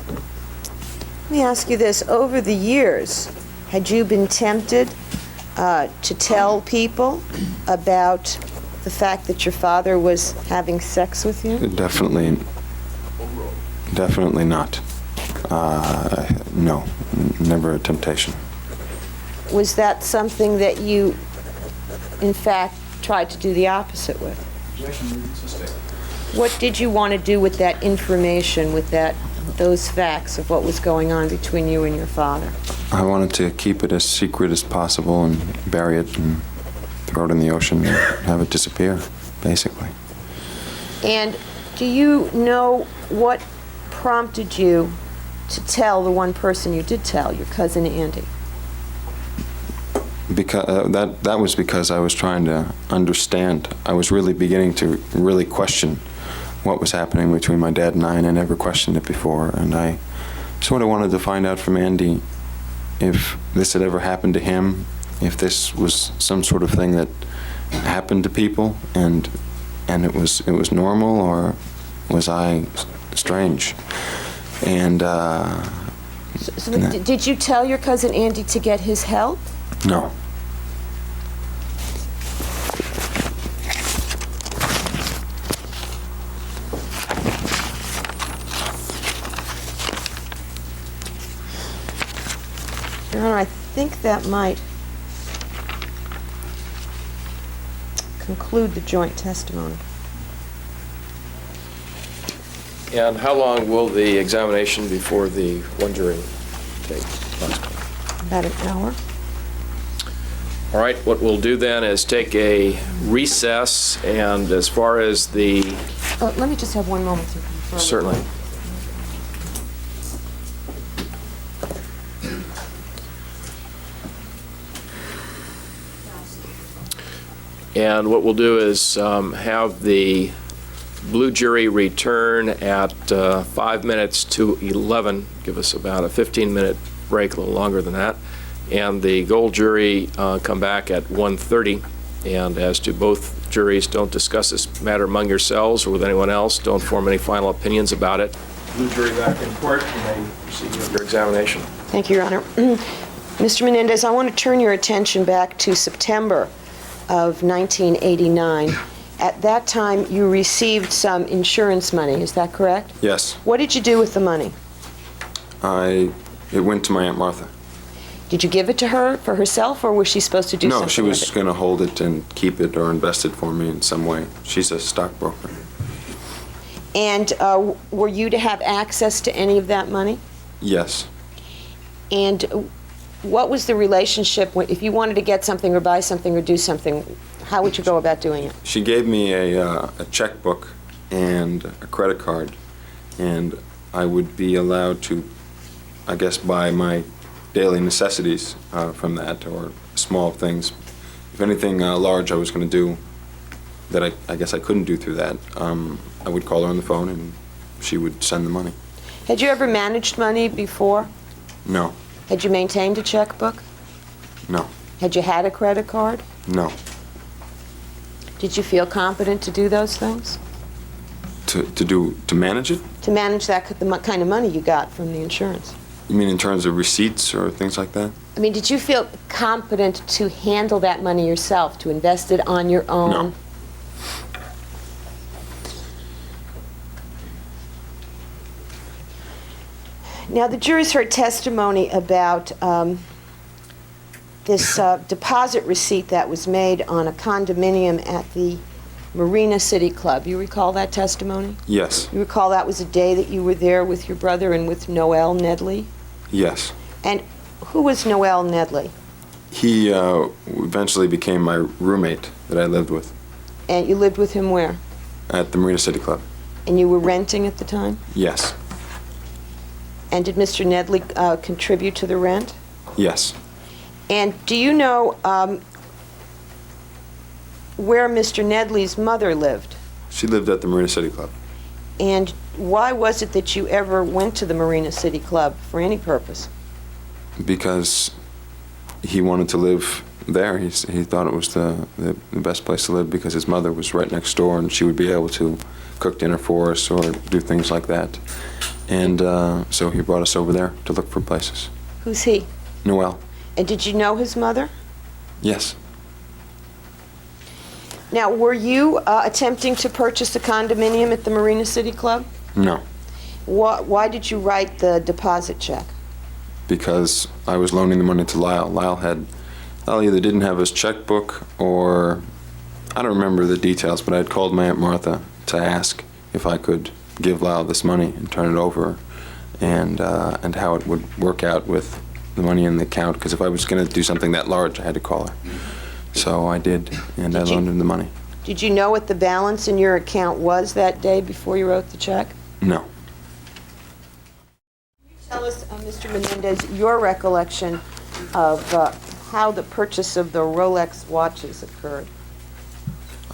Let me ask you this. Over the years, had you been tempted to tell people about the fact that your father was having sex with you? Definitely not. No, never a temptation. Was that something that you in fact, tried to do the opposite with? Objection, moved, sustained. What did you want to do with that information, with those facts of what was going on between you and your father? I wanted to keep it as secret as possible and bury it and throw it in the ocean and have it disappear, basically. And do you know what prompted you to tell the one person you did tell, your cousin Andy? Because that was because I was trying to understand. I was really beginning to really question what was happening between my dad and I never questioned it before. And I sort of wanted to find out from Andy if this had ever happened to him, if this was some sort of thing that happened to people, and it was normal, or was I strange? And Did you tell your cousin Andy to get his help? no. Your Honor, I think that might conclude the joint testimony. And how long will the examination before the one jury take? About an hour. All right, what we'll do then is take a recess, and as far as the... Let me just have one moment to confirm. Certainly. And what we'll do is have the blue jury return at 5 minutes to 11, give us about a 15-minute break, a little longer than that, and the gold jury come back at 1:30. And as to both juries, don't discuss this matter among yourselves or with anyone else. Don't form any final opinions about it. Blue jury back in court. You may proceed with your examination. Thank you, Your Honor. Mr. Menendez, I want to turn your attention back to September of 1989. At that time, you received some insurance money, is that correct? Yes. What did you do with the money? It went to my Aunt Martha. Did you give it to her for herself, or was she supposed to do something No, she with was it? going to hold it and keep it or invest it for me in some way. She's a stockbroker. And were you to have access to any of that money? Yes. And what was the relationship, if you wanted to get something or buy something or do something, how would you go about doing it? She gave me a checkbook and a credit card, and I would be allowed to, I guess, buy my daily necessities from that, or small things. If anything large I was going to do that I guess I couldn't do through that, I would call her on the phone and she would send the money. Had you ever managed money before? No. Had you maintained a checkbook? No. Had you had a credit card? No. Did you feel competent to do those things? To manage it? To manage the kind of money you got from the insurance? You mean in terms of receipts or things like that? I mean, did you feel competent to handle that money yourself, to invest it on your own? No. Now, the jury's heard testimony about this deposit receipt that was made on a condominium at the Marina City Club. You recall that testimony? Yes. You recall that was a day that you were there with your brother and with Noel Nedley? Yes. And who was Noel Nedley? He eventually became my roommate that I lived with And you lived with him where? at the Marina City Club. And you were renting at the time? Yes. And did Mr. Nedley contribute to the rent? Yes. And do you know where Mr. Nedley's mother lived? She lived at the Marina City Club. And why was it that you ever went to the Marina City Club for any purpose? Because he wanted to live there. He thought it was the best place to live because his mother was right next door and she would be able to cook dinner for us or do things like that. And so he brought us over there to look for places. Who's he? Noel. And did you know his mother? Yes. Now, were you attempting to purchase a condominium at the Marina City Club? No. Why did you write the deposit check? Because I was loaning the money to Lyle. Lyle had Lyle either didn't have his checkbook or I don't remember the details, but I had called my Aunt Martha to ask if I could give Lyle this money and turn it over, and how it would work out with the money in the account, because if I was going to do something that large, I had to call her. So I did, and I loaned him the money. Did you know what the balance in your account was that day before you wrote the check? No. Tell us, Mr. Menendez, your recollection of how the purchase of the Rolex watches occurred.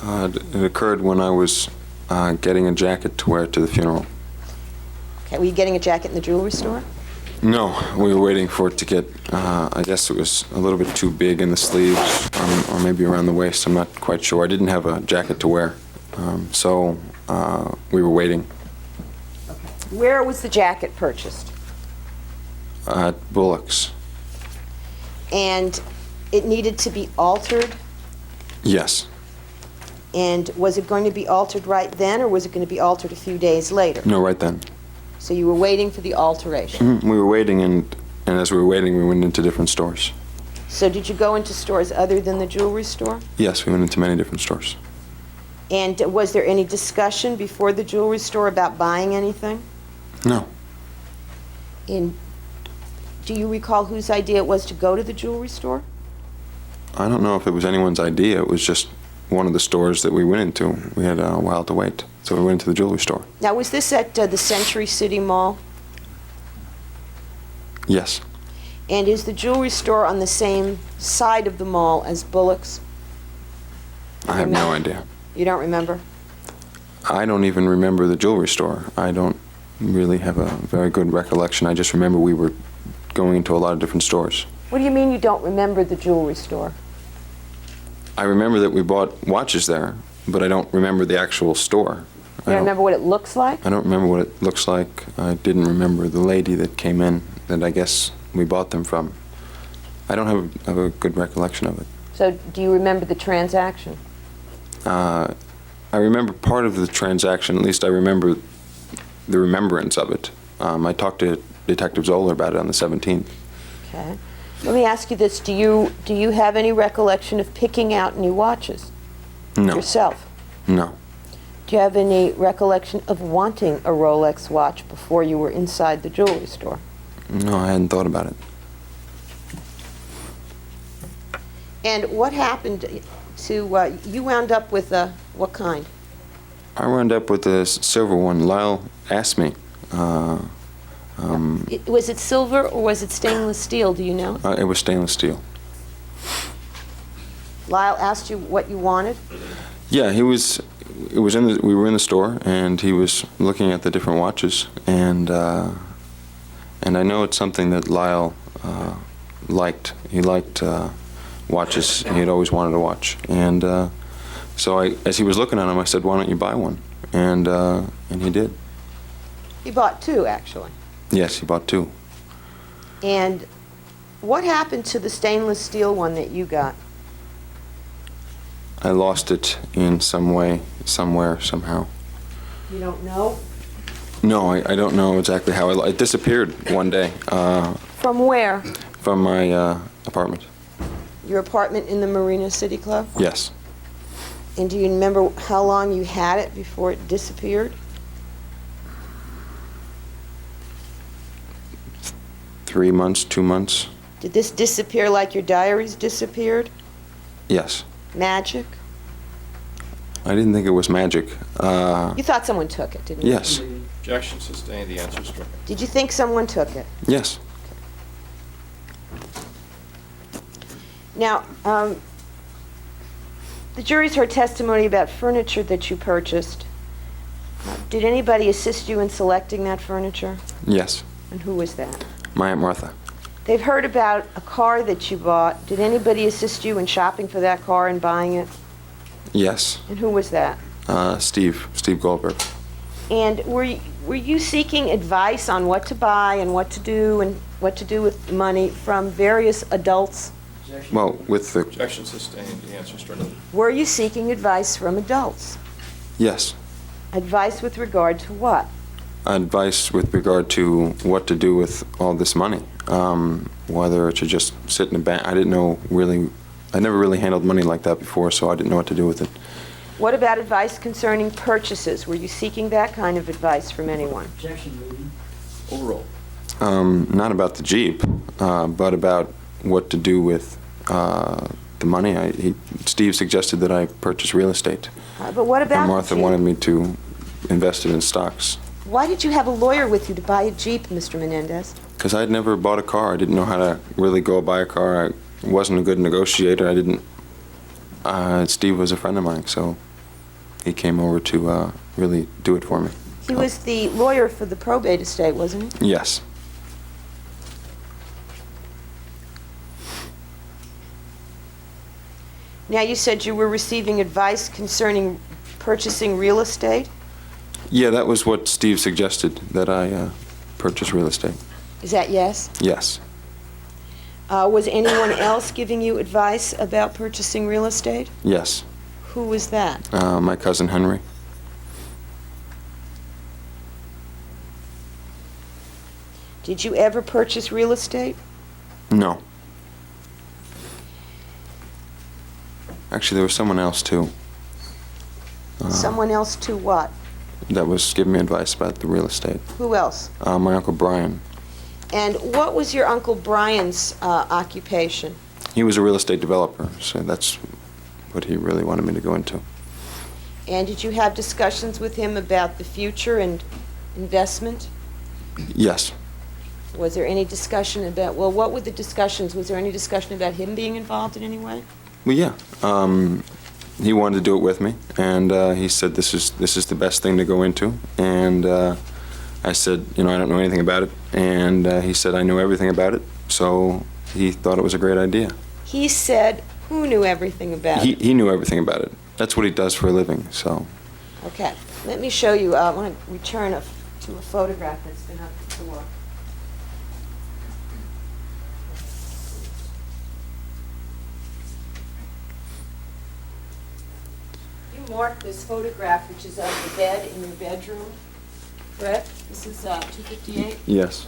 It occurred when I was getting a jacket to wear to the funeral. Okay, were you getting a jacket in the jewelry store? No, we were waiting for it to get, I guess it was a little bit too big in the sleeves, or maybe around the waist, I'm not quite sure. I didn't have a jacket to wear, so we were waiting. Where was the jacket purchased? At Bullock's. And it needed to be altered? Yes. And was it going to be altered right then, or was it going to be altered a few days later? No, right then. So you were waiting for the alteration. We were waiting, and as we were waiting, we went into different stores. So did you go into stores other than the jewelry store? Yes, we went into many different stores. And was there any discussion before the jewelry store about buying anything? No. And do you recall whose idea it was to go to the jewelry store? I don't know if it was anyone's idea. It was just one of the stores that we went into. We had a while to wait, so we went into the jewelry store. Now, was this at the Century City Mall? Yes. And is the jewelry store on the same side of the mall as Bullock's? I have no idea. You don't remember? I don't even remember the jewelry store. I don't really have a very good recollection. I just remember we were going into a lot of different stores. What do you mean you don't remember the jewelry store? I remember that we bought watches there, but I don't remember the actual store. You don't remember what it looks like? I don't remember what it looks like. I didn't remember the lady that came in that I guess we bought them from. I don't have a good recollection of it. So do you remember the transaction? I remember part of the transaction, at least I remember the remembrance of it. I talked to Detective Zoller about it on the 17th. Okay. Let me ask you this. Do you have any recollection of picking out any watches? No. Yourself? No. Do you have any recollection of wanting a Rolex watch before you were inside the jewelry store? No, I hadn't thought about it. And what happened to, you wound up with what kind? I wound up with a silver one. Lyle asked me. Was it silver or was it stainless steel, do you know? It was stainless steel. Lyle asked you what you wanted? Yeah, we were in the store, and he was looking at the different watches, and I know it's something that Lyle liked. He liked watches. He had always wanted a watch, and so as he was looking at them, I said, "Why don't you buy one?" And he did. He bought two, actually. Yes, he bought two. And what happened to the stainless steel one that you got? I lost it in some way, somewhere, somehow. You don't know? No, I don't know exactly how. It disappeared one day From where? from my apartment. Your apartment in the Marina City Club? Yes. And do you remember how long you had it before it disappeared? 3 months, 2 months. Did this disappear like your diaries disappeared? Yes. Magic? I didn't think it was magic. You thought someone took it, didn't you? Yes. Objection sustained, the answer is stricken. Did you think someone took it? Yes. Now, the jury's heard testimony about furniture that you purchased. Did anybody assist you in selecting that furniture? Yes. And who was that? My Aunt Martha. They've heard about a car that you bought. Did anybody assist you in shopping for that car and buying it? Yes. And who was that? Steve Goldberg. And were you seeking advice on what to buy and what to do with money from various adults? Well, with the... Objection sustained, the answer is stricken. Were you seeking advice from adults? Yes. Advice with regard to what? Advice with regard to what to do with all this money. Whether it should just sit in a bank. I didn't know really I never really handled money like that before, so I didn't know what to do with it. What about advice concerning purchases? Were you seeking that kind of advice from anyone? Objection, lady. Overrule. Not about the Jeep, but about what to do with the money. Steve suggested that I purchase real estate. But what about And the Martha Jeep? wanted me to invest it in stocks. Why did you have a lawyer with you to buy a Jeep, Mr. Menendez? Because I had never bought a car. I didn't know how to really go buy a car. I wasn't a good negotiator. I didn't. Steve was a friend of mine, so he came over to really do it for me. He was the lawyer for the probate estate, wasn't he? Yes. Now, you said you were receiving advice concerning purchasing real estate? Yeah, that was what Steve suggested, that I purchase real estate. Is that yes? Yes. Was anyone else giving you advice about purchasing real estate? Yes. Who was that? My cousin Henry. Did you ever purchase real estate? No. Actually, there was someone else, too, Someone else to what? that was giving me advice about the real estate. Who else? My Uncle Brian. And what was your Uncle Brian's occupation? He was a real estate developer, so that's what he really wanted me to go into. And did you have discussions with him about the future and investment? Yes. Was there any discussion about, well, what were the discussions? Was there any discussion about him being involved in any way? Well, yeah. He wanted to do it with me, and he said this is the best thing to go into. And I said, I don't know anything about it. And he said, I know everything about it. So he thought it was a great idea. He said, who knew everything about it? He knew everything about it. That's what he does for a living, so. Okay, let me show you, I want to return to a photograph that's been up before. You marked this photograph, which is of the bed in your bedroom, correct? This is 258. Yes.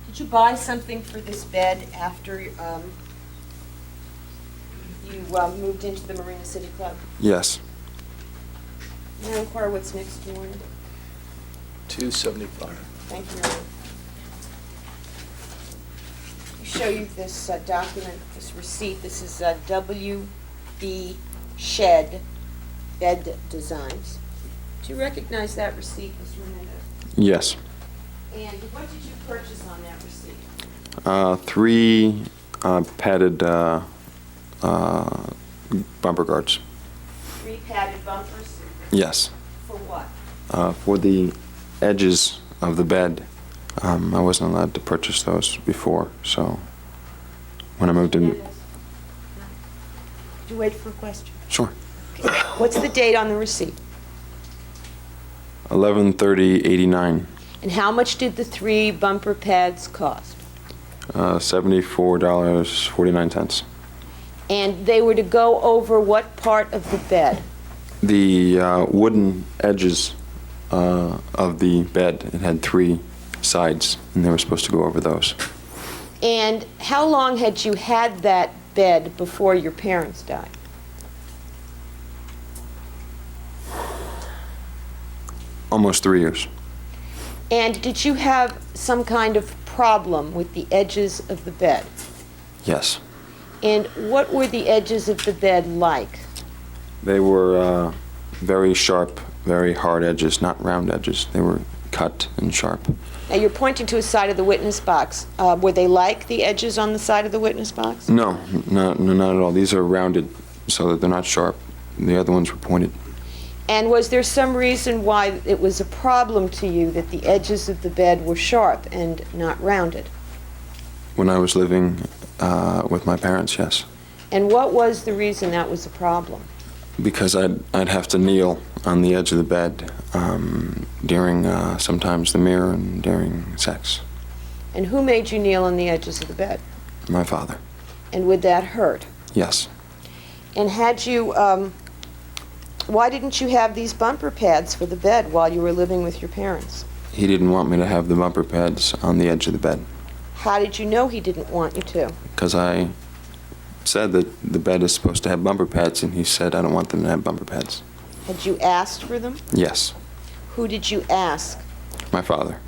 Did you buy something for this bed after you moved into the Marina City Club? Yes. May I inquire what's next door? $275. Thank you. Let me show you this document, this receipt. This is W.B. Shed Bed Designs. Do you recognize that receipt, Mr. Menendez? Yes. And what did you purchase on that receipt? 3 padded bumper guards. 3 padded bumpers? Yes. For what? For the edges of the bed. I wasn't allowed to purchase those before, so when I moved in. Menendez? No. Could you wait for a question? Sure. What's the date on the receipt? 11/30/89. And how much did the 3 bumper pads cost? $74.49. And they were to go over what part of the bed? The wooden edges of the bed, it had 3 sides, and they were supposed to go over those. And how long had you had that bed before your parents died? Almost 3 years. And did you have some kind of problem with the edges of the bed? Yes. And what were the edges of the bed like? They were very sharp, very hard edges, not round edges. They were cut and sharp. Now, you're pointing to a side of the witness box. Were they like the edges on the side of the witness box? No, not at all. These are rounded so that they're not sharp. The other ones were pointed. And was there some reason why it was a problem to you that the edges of the bed were sharp and not rounded? When I was living with my parents, yes. And what was the reason that was a problem? Because I'd have to kneel on the edge of the bed during sometimes the mirror and during sex. And who made you kneel on the edges of the bed? My father. And would that hurt? Yes. And had you Why didn't you have these bumper pads for the bed while you were living with your parents? He didn't want me to have the bumper pads on the edge of the bed How did you know he didn't want you to? because I said that the bed is supposed to have bumper pads, and he said I don't want them to have bumper pads. Had you asked for them? Yes, Who did you ask? my father.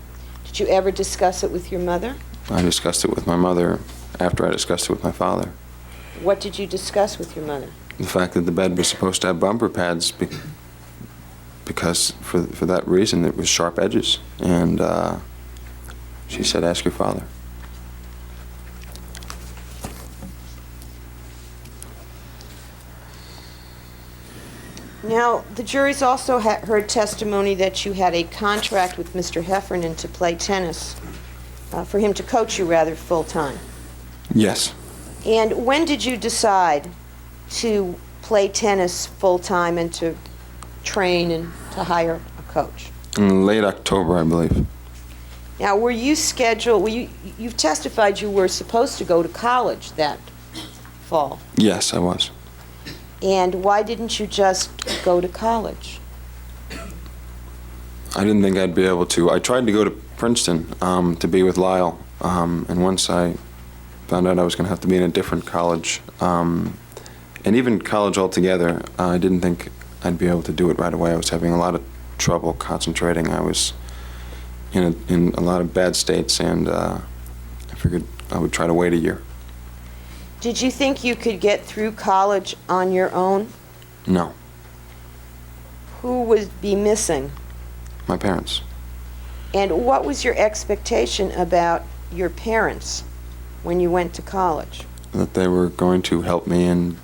Did you ever discuss it with your mother? I discussed it with my mother after I discussed it with my father. What did you discuss with your mother? The fact that the bed was supposed to have bumper pads because for that reason it was sharp edges, and she said ask your father. Now, the jury's also heard testimony that you had a contract with Mr. Heffernan to play tennis, for him to coach you rather full-time. Yes, And when did you decide to play tennis full-time and to train and to hire a coach? in late October, I believe. Now, were you scheduled, you've testified you were supposed to go to college that fall. Yes, I was. And why didn't you just go to college? I didn't think I'd be able to. I tried to go to Princeton to be with Lyle, and once I found out I was going to have to be in a different college, and even college altogether, I didn't think I'd be able to do it right away. I was having a lot of trouble concentrating. I was in a lot of bad states, and I figured I would try to wait a year. Did you think you could get through college on your own? No, Who would be missing? my parents. And what was your expectation about your parents when you went to college? That they were going to help me and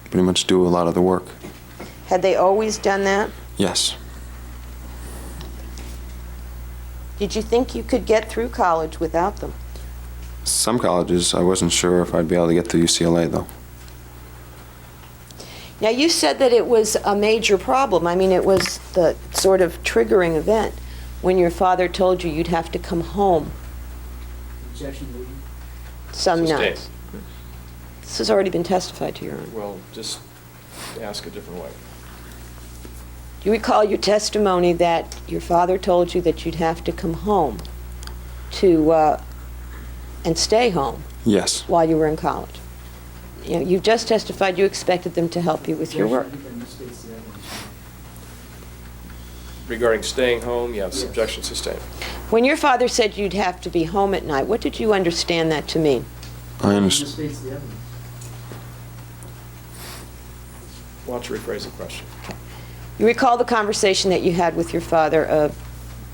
pretty much do a lot of the work. Had they always done that? Yes, Did you think you could get through college without them? some colleges I wasn't sure if I'd be able to get to UCLA though. Now, you said that it was a major problem. I mean, it was the sort of triggering event when your father told you you'd have to come home Objection, Lee. some Sustained. nights. This has already been testified to, Your Honor. Well, just ask a different way. Do you recall your testimony that your father told you that you'd have to come home to and stay home Yes, while you were in college? You know, you've just testified you expected them to help you with your work. Objection, that misstates the evidence. Regarding staying home, yes, Yes. objection sustained. When your father said you'd have to be home at night, what did you understand that to mean? I understand. Misstates the evidence. Why don't you rephrase the question? You recall the conversation that you had with your father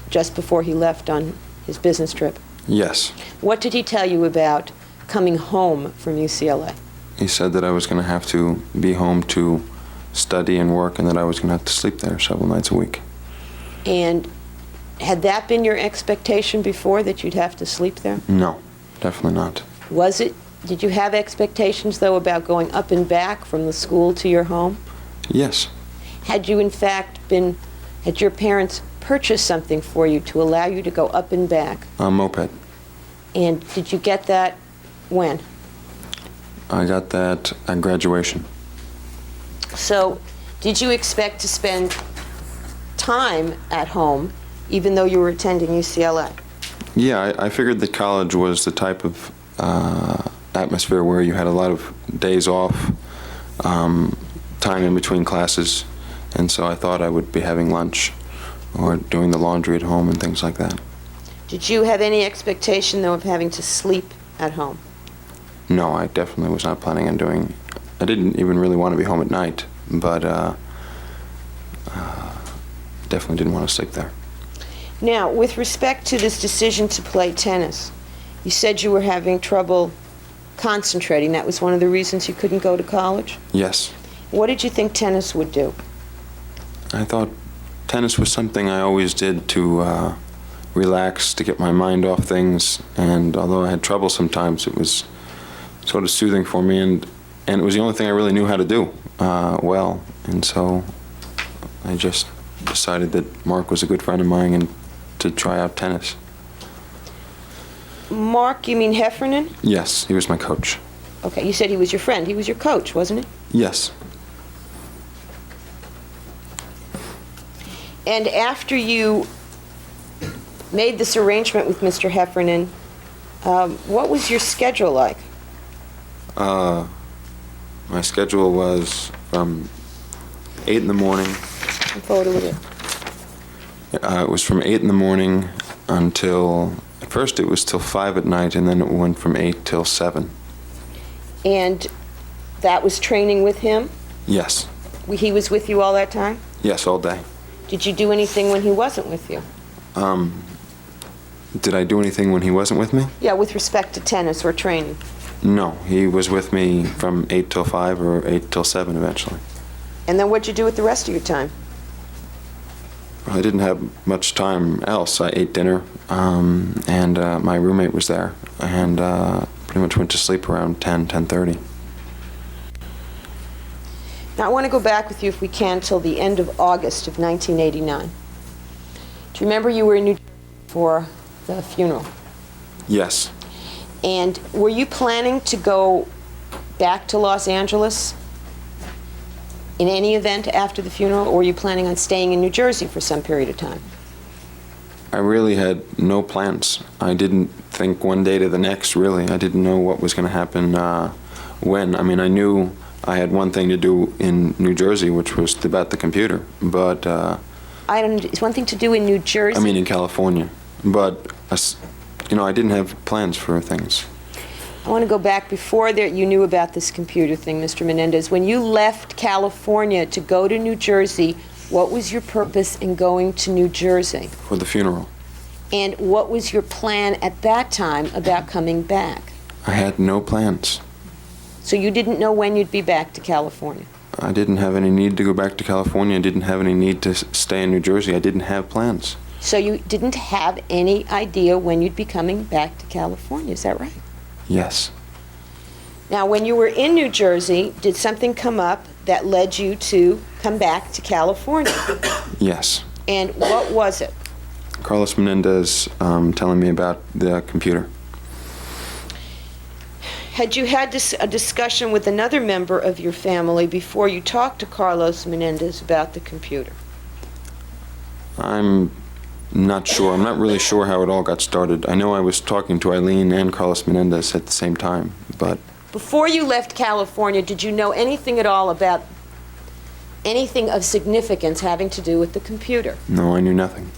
just before he left on his business trip? Yes. What did he tell you about coming home from UCLA? He said that I was going to have to be home to study and work, and that I was going to have to sleep there several nights a week. And had that been your expectation before, that you'd have to sleep there? No, definitely not. Was it? Did you have expectations, though, about going up and back from the school to your home? Yes. Had you, in fact, had your parents purchased something for you to allow you to go up and back? A moped. And did you get that when? I got that at graduation. So, did you expect to spend time at home, even though you were attending UCLA? Yeah, I figured that college was the type of atmosphere where you had a lot of days off, time in between classes, and so I thought I would be having lunch or doing the laundry at home and things like that. Did you have any expectation, though, of having to sleep at home? No, I definitely was not planning on doing. I didn't even really want to be home at night, but definitely didn't want to sleep there. Now, with respect to this decision to play tennis, you said you were having trouble concentrating. That was one of the reasons you couldn't go to college? Yes. What did you think tennis would do? I thought tennis was something I always did to relax, to get my mind off things, and although I had trouble sometimes, it was sort of soothing for me, and it was the only thing I really knew how to do well, and so I just decided that Mark was a good friend of mine and to try out tennis. Mark, you mean Heffernan? Yes, he was my coach. Okay, you said he was your friend. He was your coach, wasn't he? Yes. And after you made this arrangement with Mr. Heffernan, what was your schedule like? My schedule was from 8 in the morning. Come forward a little bit. It was from 8 in the morning until, at first it was till 5 at night, and then it went from 8 till 7. And that was training with him? Yes. He was with you all that time? Yes, all day. Did you do anything when he wasn't with you? Did I do anything when he wasn't with me? Yeah, with respect to tennis or training. No, he was with me from 8 till 5 or 8 till 7 eventually. And then what'd you do with the rest of your time? I didn't have much time else. I ate dinner, and my roommate was there, and pretty much went to sleep around 10:30. Now, I want to go back with you, if we can, till the end of August of 1989. Do you remember you were in New Jersey for the funeral? Yes. And were you planning to go back to Los Angeles in any event after the funeral, or were you planning on staying in New Jersey for some period of time? I really had no plans. I didn't think one day to the next, really. I didn't know what was going to happen when. I mean, I knew I had one thing to do in New Jersey, which was about the computer, but... It's one thing to do in New Jersey. I mean, in California. But, I didn't have plans for things. I want to go back before that you knew about this computer thing, Mr. Menendez. When you left California to go to New Jersey, what was your purpose in going to New Jersey? For the funeral. And what was your plan at that time about coming back? I had no plans. So you didn't know when you'd be back to California? I didn't have any need to go back to California. I didn't have any need to stay in New Jersey. I didn't have plans. So you didn't have any idea when you'd be coming back to California, is that right? Yes. Now, when you were in New Jersey, did something come up that led you to come back to California? Yes. And what was it? Carlos Menendez telling me about the computer. Had you had a discussion with another member of your family before you talked to Carlos Menendez about the computer? I'm not sure. I'm not really sure how it all got started. I know I was talking to Eileen and Carlos Menendez at the same time, but... Before you left California, did you know anything at all about anything of significance having to do with the computer? No, I knew nothing.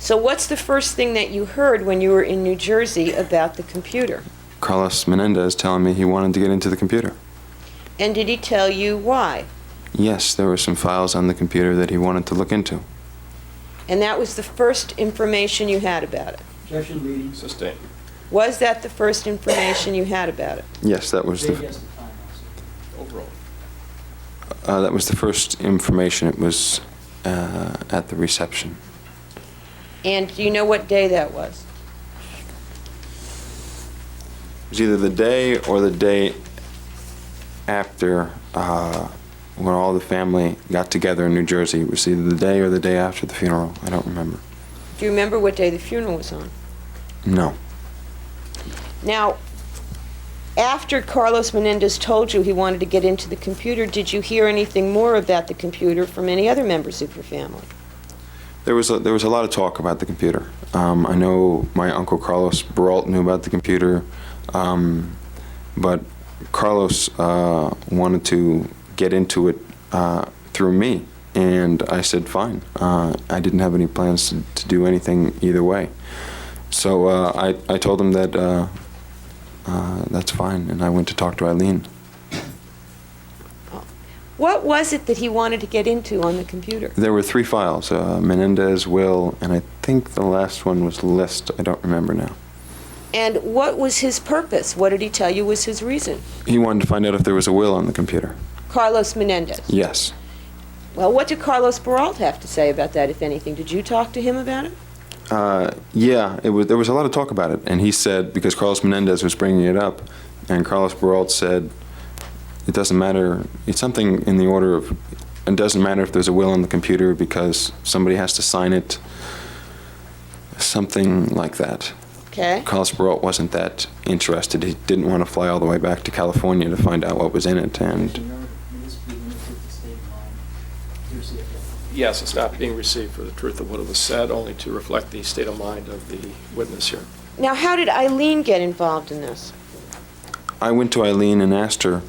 So what's the first thing that you heard when you were in New Jersey about the computer? Carlos Menendez telling me he wanted to get into the computer. And did he tell you why? Yes, there were some files on the computer that he wanted to look into. And that was the first information you had about it? Objection leading. Sustained. Was that the first information you had about it? Yes, that was Say the... yes to time also. Overall. That was the first information. It was at the reception. And do you know what day that was? It was either the day or the day after when all the family got together in New Jersey. It was either the day or the day after the funeral. I don't remember. Do you remember what day the funeral was on? No. Now, after Carlos Menendez told you he wanted to get into the computer, did you hear anything more about the computer from any other members of your family? There was a lot of talk about the computer. I know my uncle Carlos Baralt knew about the computer, but Carlos wanted to get into it through me, and I said fine. I didn't have any plans to do anything either way. So I told him that that's fine, and I went to talk to Eileen. What was it that he wanted to get into on the computer? There were 3 files, Menendez, Will, and I think the last one was List. I don't remember now. And what was his purpose? What did he tell you was his reason? He wanted to find out if there was a will on the computer. Carlos Menendez? Yes. Well, what did Carlos Baralt have to say about that, if anything? Did you talk to him about it? Yeah, there was a lot of talk about it, and he said, because Carlos Menendez was bringing it up, and Carlos Baralt said, it doesn't matter, it's something in the order of, it doesn't matter if there's a will on the computer because somebody has to sign it, something like that. Okay. Carlos Baralt wasn't that interested. He didn't want to fly all the way back to California to find out what was in it, and Objection, Your Honor, may this be limited to state of mind. Here's the Yes, it's not being received for the truth of what it was said, only to reflect the state of mind of the witness here. Now, how did Eileen get involved in this? I went to Eileen and asked her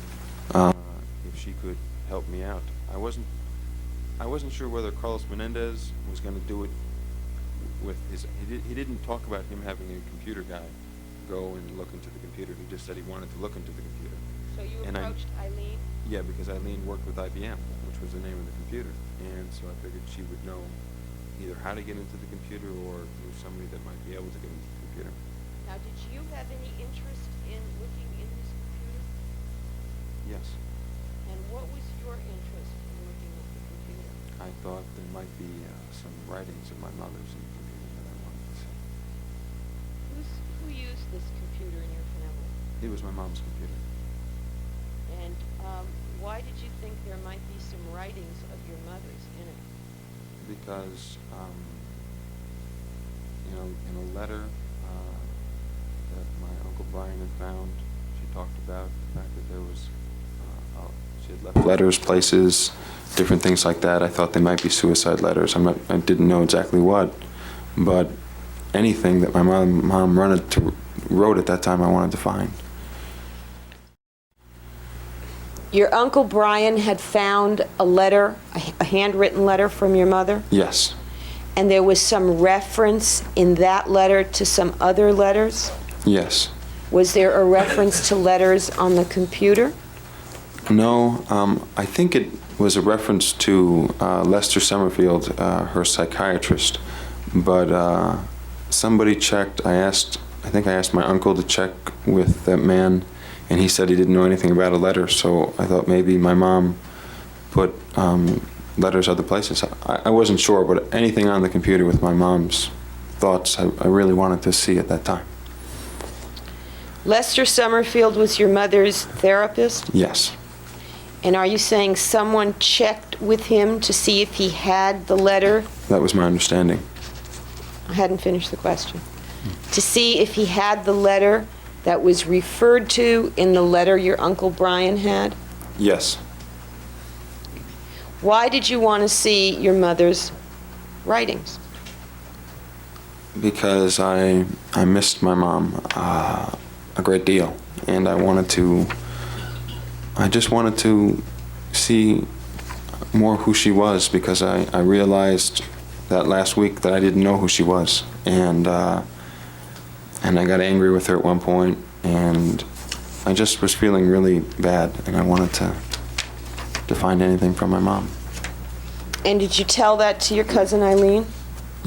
if she could help me out. I wasn't sure whether Carlos Menendez was going to do it with his. He didn't talk about him having a computer guy go and look into the computer. He just said he wanted to look into the computer. So you And approached Eileen? Yeah, because Eileen worked with IBM, which was the name of the computer, and so I figured she would know either how to get into the computer or knew somebody that might be able to get into the computer. Now, did you have any interest in looking in his computer? Yes, And what was your interest in looking at the computer? I thought there might be some writings of my mother's in the computer that I wanted to see. Who used this computer in your family? It was my mom's computer. And why did you think there might be some writings of your mother's in it? Because, in a letter that my Uncle Brian had found, she talked about the fact that there was, she had left letters, places, different things like that. I thought they might be suicide letters. I didn't know exactly what, but anything that my mom wrote at that time I wanted to find. Your Uncle Brian had found a letter, a handwritten letter from your mother? Yes, And there was some reference in that letter to some other letters? yes. Was there a reference to letters on the computer? No, I think it was a reference to Lester Summerfield, her psychiatrist, but somebody checked. I think I asked my uncle to check with that man, and he said he didn't know anything about a letter, so I thought maybe my mom put letters other places. I wasn't sure, but anything on the computer with my mom's thoughts, I really wanted to see at that time. Lester Summerfield was your mother's therapist? Yes, And are you saying someone checked with him to see if he had the letter? that was my understanding. I hadn't finished the question. To see if he had the letter that was referred to in the letter your Uncle Brian had? Yes, Why did you want to see your mother's writings? because I missed my mom a great deal, and I just wanted to see more who she was, because I realized that last week that I didn't know who she was, and I got angry with her at one point, and I just was feeling really bad, and I wanted to find anything from my mom. And did you tell that to your cousin Eileen?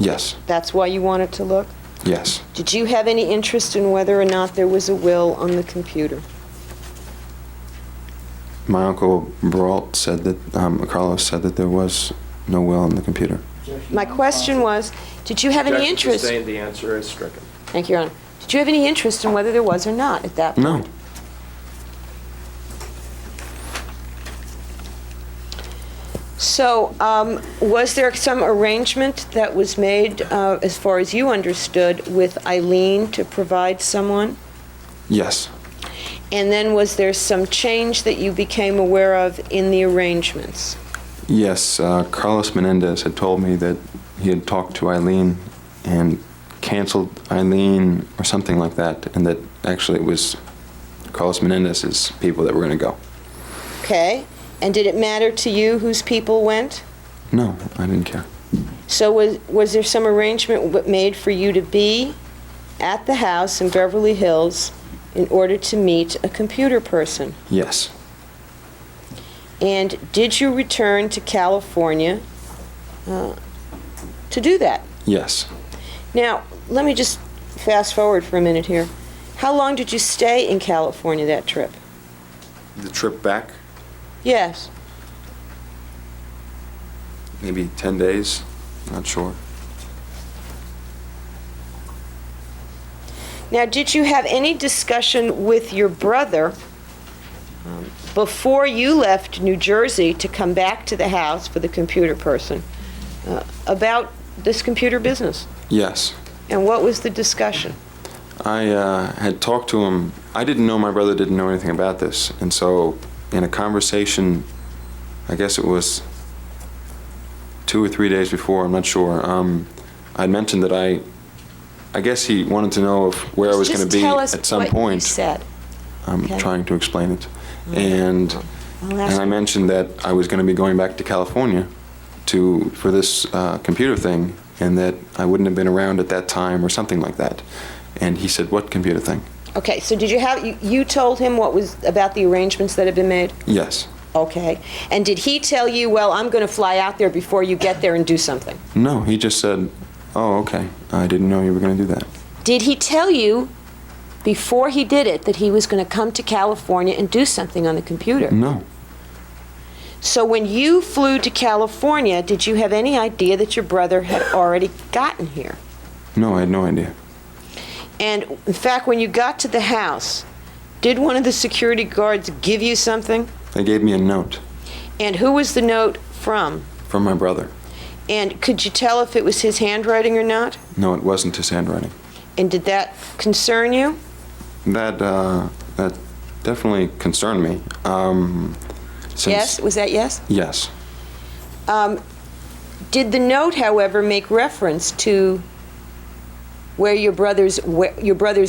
Yes, That's why you wanted to look? yes. Did you have any interest in whether or not there was a will on the computer? My uncle Brault said that, Carlos said that there was no will on the computer. My question was, did you have any Objection interest? sustained. The answer is stricken. Thank you, Your Honor. Did you have any interest in whether there was or not at that point? No. So, was there some arrangement that was made, as far as you understood, with Eileen to provide someone? Yes, And then was there some change that you became aware of in the arrangements? yes. Carlos Menendez had told me that he had talked to Eileen and canceled Eileen or something like that, and that actually it was Carlos Menendez's people that were going to go. Okay. And did it matter to you whose people went? No, I didn't care. So was there some arrangement made for you to be at the house in Beverly Hills in order to meet a computer person? Yes, And did you return to California to do that? yes. Now, let me just fast forward for a minute here. How long did you stay in California that trip? The trip back, Yes. maybe 10 days, not sure. Now, did you have any discussion with your brother before you left New Jersey to come back to the house for the computer person about this computer business? Yes. And what was the discussion? I had talked to him. I didn't know my brother didn't know anything about this, and so in a conversation, I guess it was 2 or 3 days before, I'm not sure. I mentioned that I guess he wanted to know where I was going to be at some point. Just tell us what you said. I'm Okay. trying to explain it. And I mentioned that I was going to be going back to California for this computer thing, and that I wouldn't have been around at that time or something like that. And he said, "What computer thing?" Okay, so did you told him what was about the arrangements that had been made? Yes. Okay. And did he tell you, well, I'm going to fly out there before you get there and do something? No, he just said, "Oh, okay. I didn't know you were going to do that." Did he tell you before he did it that he was going to come to California and do something on the computer? No. So when you flew to California, did you have any idea that your brother had already gotten here? No, I had no idea. And in fact, when you got to the house, did one of the security guards give you something? They gave me a note And who was the note from? from my brother. And could you tell if it was his handwriting or not? No, it wasn't his handwriting. And did that concern you? That definitely concerned me. Yes? Was that yes? Yes. Did the note, however, make reference to where your brother's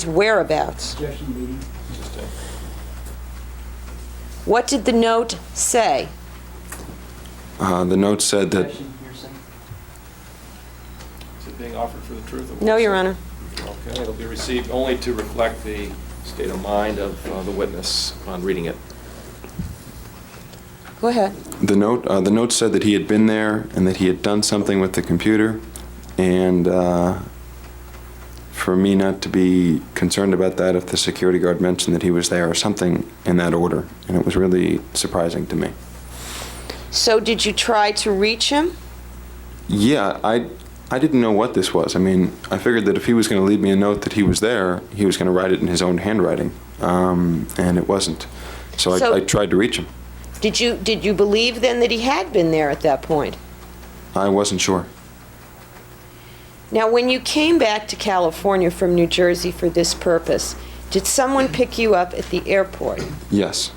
whereabouts? Suggestion meeting. What did the note say? The note said that Suggestion, you're saying? Is it being offered for the truth? of No, what's Your said? Honor. Okay, it'll be received only to reflect the state of mind of the witness upon reading it. Go ahead. the note said that he had been there and that he had done something with the computer, and for me not to be concerned about that if the security guard mentioned that he was there or something in that order, and it was really surprising to me. So did you try to reach him? Yeah, I didn't know what this was. I mean, I figured that if he was going to leave me a note that he was there, he was going to write it in his own handwriting, and it wasn't. So I tried to reach him. Did you believe then that he had been there at that point? I wasn't sure. Now, when you came back to California from New Jersey for this purpose, did someone pick you up at the airport? Yes.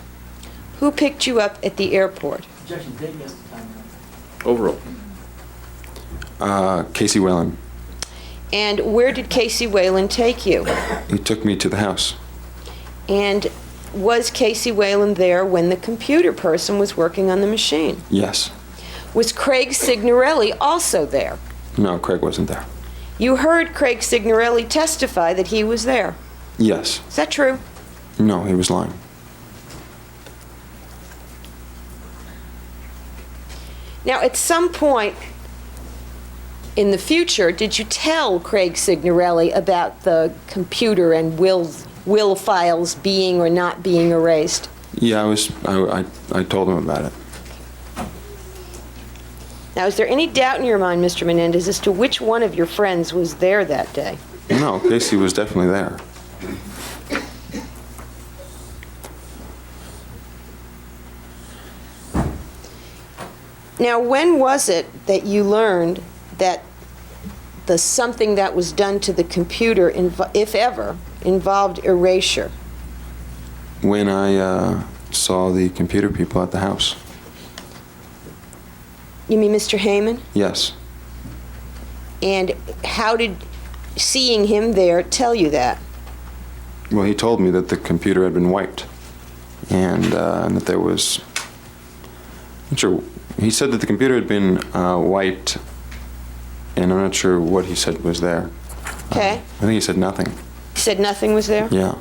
Who picked you up at the airport? Objection, date, yes, the time. Overall. Casey Whalen. And where did Casey Whalen take you? He took me to the house. And was Casey Whalen there when the computer person was working on the machine? Yes. Was Craig Signorelli also there? No, Craig wasn't there. You heard Craig Signorelli testify that he was there. Yes. Is that true? No, he was lying. Now, at some point in the future, did you tell Craig Signorelli about the computer and will files being or not being erased? Yeah, I told him about it. Now, is there any doubt in your mind, Mr. Menendez, as to which one of your friends was there that day? No, Casey was definitely there. Now, when was it that you learned that the something that was done to the computer, if ever, involved erasure? When I saw the computer people at the house. You mean Mr. Heyman? Yes. And how did seeing him there tell you that? Well, he told me that the computer had been wiped, and that there was. I'm not sure. He said that the computer had been wiped, and I'm not sure what he said was there. Okay. I think he said nothing. He said nothing was there? Yeah.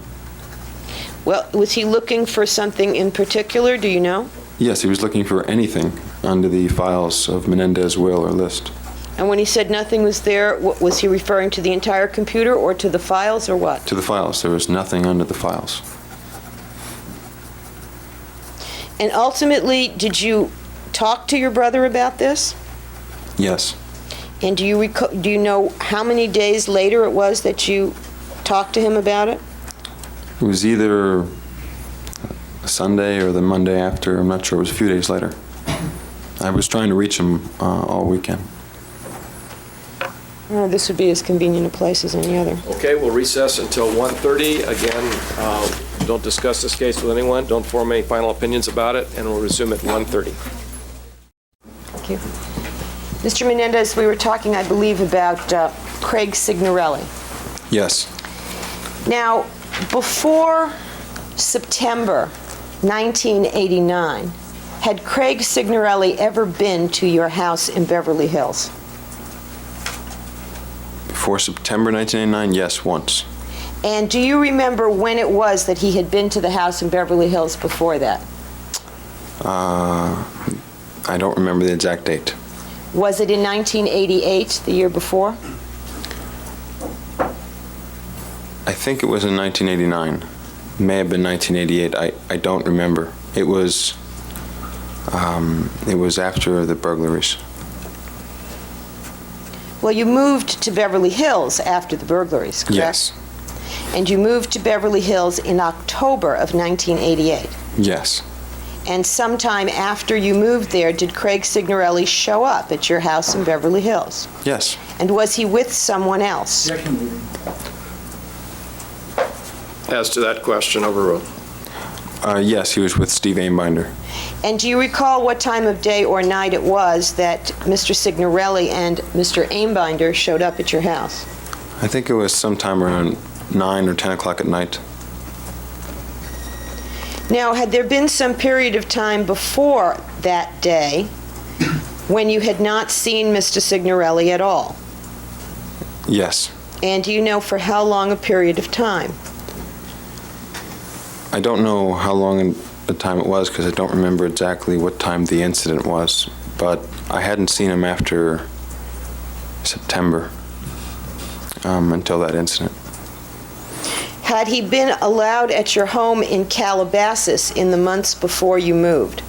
Well, was he looking for something in particular? Do you know? Yes, he was looking for anything under the files of Menendez will or list. And when he said nothing was there, was he referring to the entire computer or to the files or what? To the files. There was nothing under the files. And ultimately, did you talk to your brother about this? Yes. And do you know how many days later it was that you talked to him about it? It was either Sunday or the Monday after. I'm not sure. It was a few days later. I was trying to reach him all weekend. Oh, this would be as convenient a place as any other. Okay, we'll recess until 1:30. Again, don't discuss this case with anyone. Don't form any final opinions about it, and we'll resume at 1:30. Thank you. Mr. Menendez, we were talking, I believe, about Craig Signorelli. Yes. Now, before September 1989, had Craig Signorelli ever been to your house in Beverly Hills? Before September 1989, yes, once. And do you remember when it was that he had been to the house in Beverly Hills before that? I don't remember the exact date. Was it in 1988, the year before? I think it was in 1989. May have been 1988. I don't remember. It was after the burglaries. Well, you moved to Beverly Hills after the burglaries, correct? Yes. And you moved to Beverly Hills in October of 1988. Yes. And sometime after you moved there, did Craig Signorelli show up at your house in Beverly Hills? Yes. And was he with someone else? Objection, leading. As to that question, overruled. Yes, he was with Steve Einbinder. And do you recall what time of day or night it was that Mr. Signorelli and Mr. Einbinder showed up at your house? I think it was sometime around 9 or 10 o'clock at night. Now, had there been some period of time before that day when you had not seen Mr. Signorelli at all? Yes. And do you know for how long a period of time? I don't know how long a time it was because I don't remember exactly what time the incident was, but I hadn't seen him after September until that incident. Had he been allowed at your home in Calabasas in the months before you moved?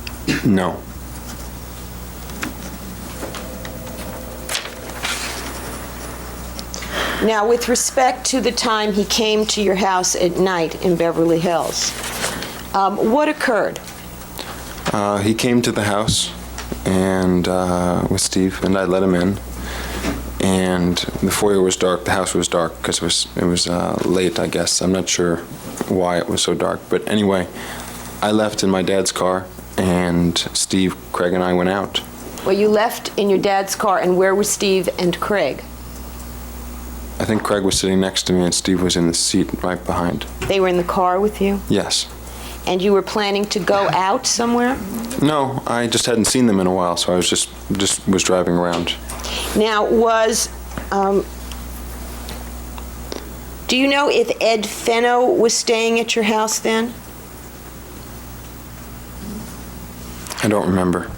No. Now, with respect to the time he came to your house at night in Beverly Hills, what occurred? He came to the house and with Steve, and I let him in. And the foyer was dark. The house was dark because it was late, I guess. I'm not sure why it was so dark. But anyway, I left in my dad's car, and Steve, Craig, and I went out. Well, you left in your dad's car, and where were Steve and Craig? I think Craig was sitting next to me, and Steve was in the seat right behind. They were in the car with you? Yes. And you were planning to go out somewhere? No, I just hadn't seen them in a while, so I was just was driving around. Now, do you know if Ed Fenno was staying at your house then? I don't remember.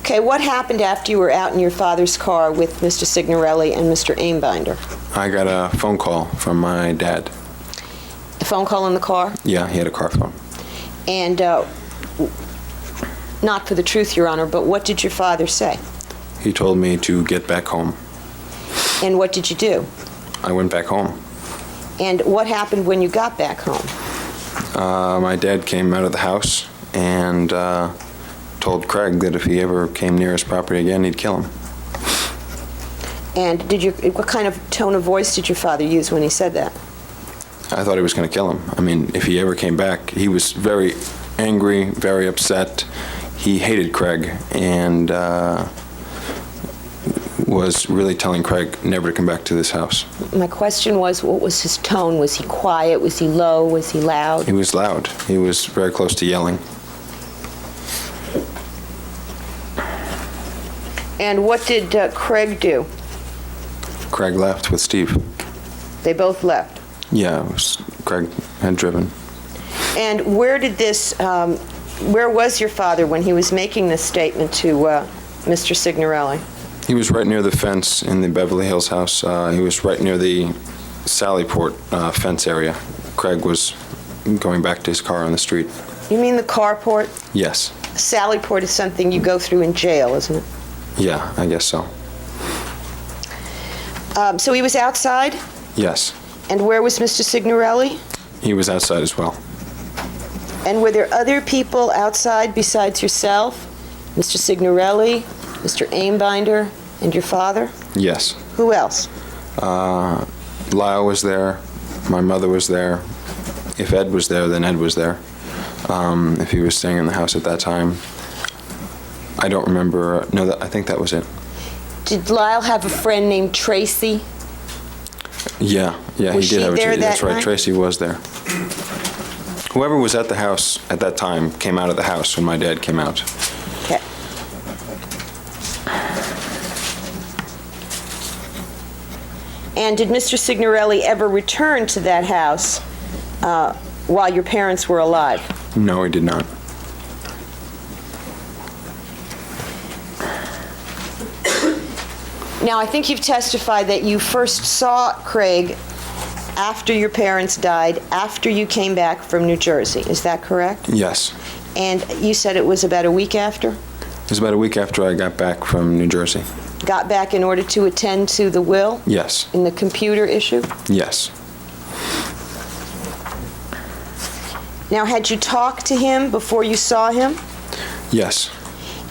Okay, what happened after you were out in your father's car with Mr. Signorelli and Mr. Einbinder? I got a phone call from my dad. A phone call in the car? Yeah, he had a car phone. And, not for the truth, Your Honor, but what did your father say? He told me to get back home. And what did you do? I went back home. And what happened when you got back home? My dad came out of the house and told Craig that if he ever came near his property again, he'd kill him. And what kind of tone of voice did your father use when he said that? I thought he was going to kill him. I mean, if he ever came back, he was very angry, very upset. He hated Craig and was really telling Craig never to come back to this house. My question was, what was his tone? Was he quiet? Was he low? Was he loud? He was loud. He was very close to yelling. And what did Craig do? Craig left with Steve. They both left. Yeah, Craig had driven. And where was your father when he was making this statement to Mr. Signorelli? He was right near the fence in the Beverly Hills house. He was right near the Sallyport fence area. Craig was going back to his car on the street. You mean the carport? Yes. Sallyport is something you go through in jail, isn't it? Yeah, I guess so. So he was outside? Yes. And where was Mr. Signorelli? He was outside as well. And were there other people outside besides yourself? Mr. Signorelli, Mr. Einbinder, and your father? Yes. Who else? Lyle was there. My mother was there. If Ed was there, then Ed was there. If he was staying in the house at that time. I don't remember. No, I think that was it. Did Lyle have a friend named Tracy? Yeah, Was he she did have a there Tracy. That's that right, night? Tracy was there. Whoever was at the house at that time came out of the house when my dad came out. Okay. And did Mr. Signorelli ever return to that house while your parents were alive? No, he did not. Now, I think you've testified that you first saw Craig after your parents died, after you came back from New Jersey. Is that correct? Yes. And you said it was about a week after? It was about a week after I got back from New Jersey. Got back in order to attend to the will Yes. in the computer issue? Yes. Now, had you talked to him before you saw him? Yes.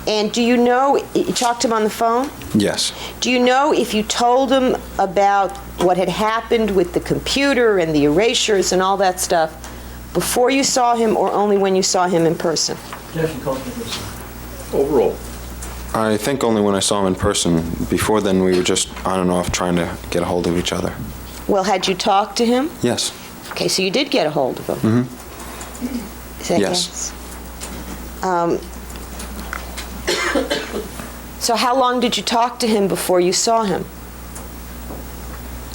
And do you know, you talked to him on the phone? Yes. Do you know if you told him about what had happened with the computer and the erasures and all that stuff before you saw him or only when you saw him in person? Objection called for this. Overall. I think only when I saw him in person. Before then, we were just on and off trying to get a hold of each other. Well, had you talked to him? Yes. Okay, so you did get a hold of him? Mm-hmm. Is that Yes. So how long did you talk to him before you saw him?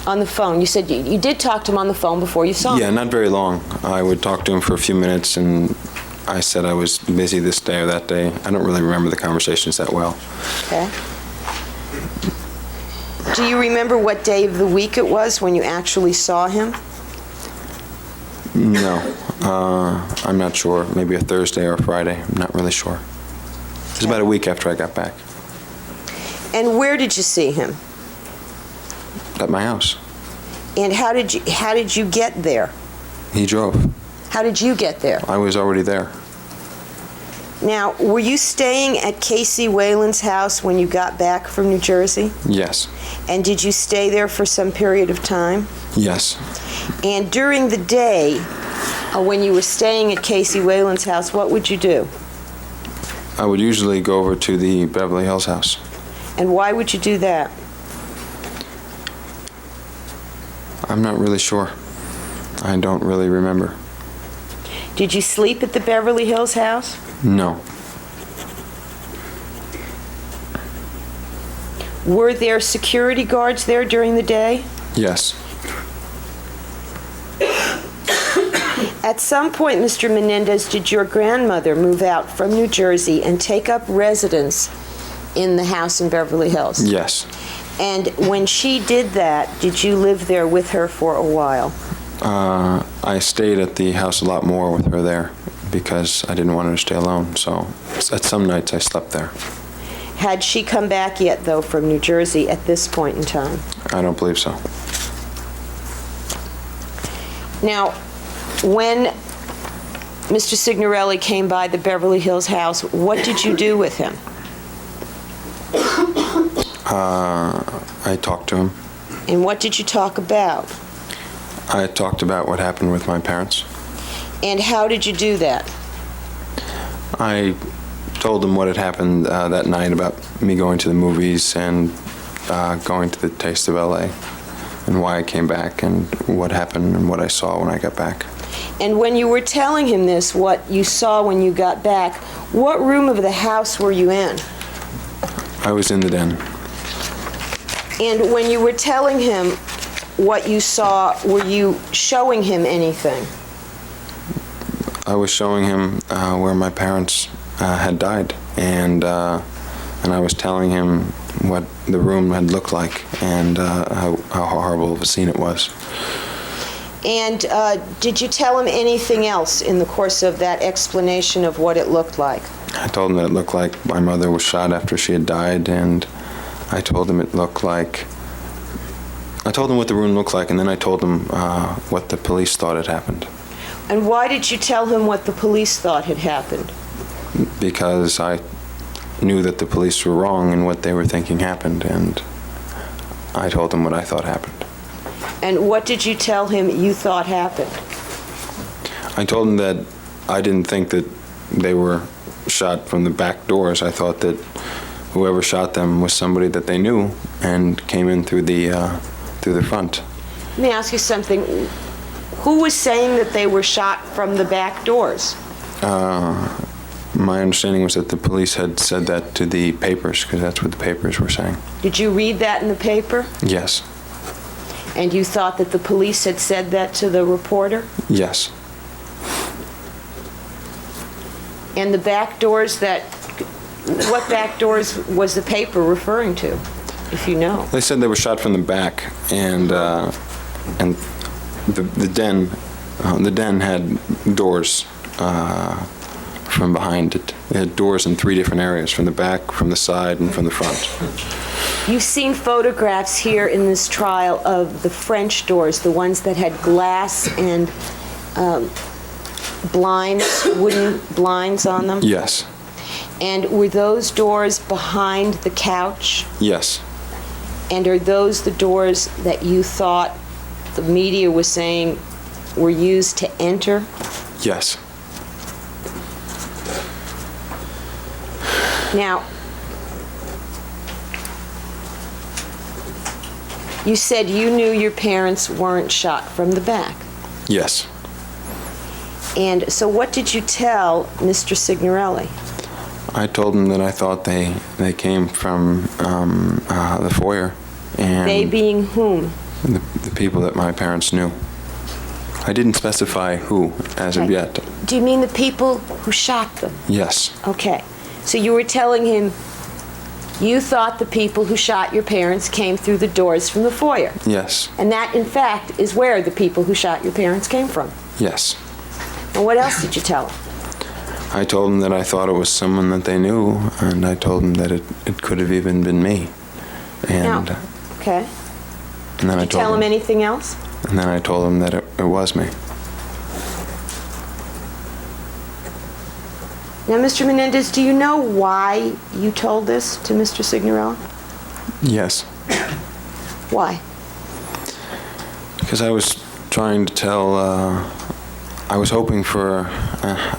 On the phone. You said you did talk to him on the phone before you saw him. Yeah, not very long. I would talk to him for a few minutes, and I said I was busy this day or that day. I don't really remember the conversations that well. Okay. Do you remember what day of the week it was when you actually saw him? No. I'm not sure. Maybe a Thursday or a Friday. I'm not really sure. It was about a week after I got back. And where did you see him? At my house. And how did you get there? He drove. How did you get there? I was already there. Now, were you staying at Casey Whalen's house when you got back from New Jersey? Yes. And did you stay there for some period of time? Yes. And during the day, when you were staying at Casey Whalen's house, what would you do? I would usually go over to the Beverly Hills house. And why would you do that? I'm not really sure. I don't really remember. Did you sleep at the Beverly Hills house? No. Were there security guards there during the day? Yes. At some point, Mr. Menendez, did your grandmother move out from New Jersey and take up residence in the house in Beverly Hills? Yes. And when she did that, did you live there with her for a while? I stayed at the house a lot more with her there because I didn't want her to stay alone. So at some nights I slept there. Had she come back yet, though, from New Jersey at this point in time? I don't believe so. Now, when Mr. Signorelli came by the Beverly Hills house, what did you do with him? I talked to him. And what did you talk about? I talked about what happened with my parents. And how did you do that? I told him what had happened that night about me going to the movies and going to the Taste of LA and why I came back and what happened and what I saw when I got back. And when you were telling him this, what you saw when you got back, what room of the house were you in? I was in the den. And when you were telling him what you saw, were you showing him anything? I was showing him where my parents had died, and I was telling him what the room had looked like and how horrible of a scene it was. And did you tell him anything else in the course of that explanation of what it looked like? I told him that it looked like my mother was shot after she had died, and I told him it looked like... I told him what the room looked like, and then I told him what the police thought had happened. And why did you tell him what the police thought had happened? Because I knew that the police were wrong in what they were thinking happened, and I told him what I thought happened. And what did you tell him you thought happened? I told him that I didn't think that they were shot from the back doors. I thought that whoever shot them was somebody that they knew and came in through the front. Let me ask you something. Who was saying that they were shot from the back doors? My understanding was that the police had said that to the papers, because that's what the papers were saying. Did you read that in the paper? Yes. And you thought that the police had said that to the reporter? Yes. And the back doors what back doors was the paper referring to, if you know? They said they were shot from the back, and the den had doors from behind it. It had doors in 3 different areas, from the back, from the side, and from the front. You've seen photographs here in this trial of the French doors, the ones that had glass and blinds, wooden blinds on them? Yes. And were those doors behind the couch? Yes. And are those the doors that you thought the media was saying were used to enter? Yes. Now, you said you knew your parents weren't shot from the back. Yes. And so what did you tell Mr. Signorelli? I told him that I thought they came from the foyer. And They being whom? the people that my parents knew. I didn't specify who as of Okay. yet. Do you mean the people who shot them? Yes. Okay. So you were telling him you thought the people who shot your parents came through the doors from the foyer. Yes. And that, in fact, is where the people who shot your parents came from. Yes. And what else did you tell him? I told him that I thought it was someone that they knew, and I told him that it could have even been me. And, Now, okay. and then I Did you tell told him anything else? And then I told him that it was me. Now, Mr. Menendez, do you know why you told this to Mr. Signorelli? Yes. Why? Because I was trying to tell, I was hoping for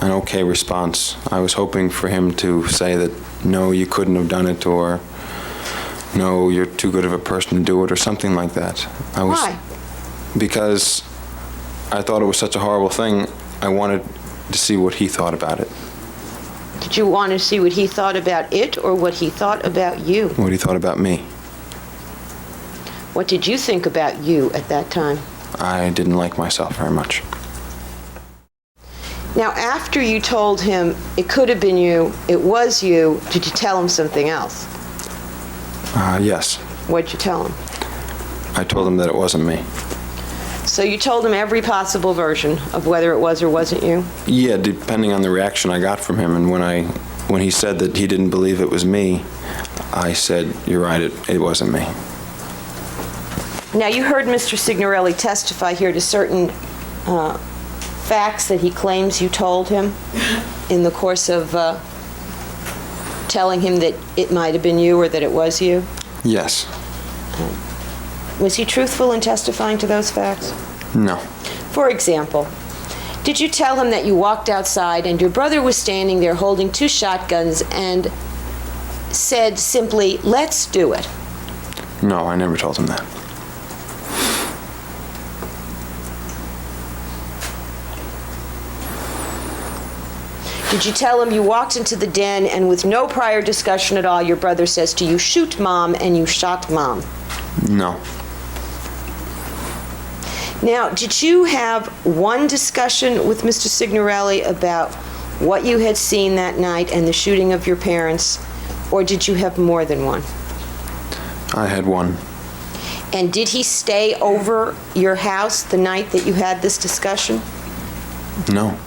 an okay response. I was hoping for him to say that, no, you couldn't have done it, or no, you're too good of a person to do it, or something like that. Why? Because I thought it was such a horrible thing, I wanted to see what he thought about it. Did you want to see what he thought about it or what he thought about you? What he thought about me. What did you think about you at that time? I didn't like myself very much. Now, after you told him it could have been you, it was you, did you tell him something else? Yes. What'd you tell him? I told him that it wasn't me. So you told him every possible version of whether it was or wasn't you? Yeah, depending on the reaction I got from him, and when he said that he didn't believe it was me, I said, you're right, it wasn't me. Now, you heard Mr. Signorelli testify here to certain facts that he claims you told him in the course of telling him that it might have been you or that it was you. Yes. Was he truthful in testifying to those facts? No. For example, did you tell him that you walked outside and your brother was standing there holding 2 shotguns and said simply, "Let's do it"? No, I never told him that. Did you tell him you walked into the den and with no prior discussion at all, your brother says to you, "Shoot Mom," and you shot Mom? No. Now, did you have one discussion with Mr. Signorelli about what you had seen that night and the shooting of your parents, or did you have more than one? I had one. And did he stay over your house the night that you had this discussion? No.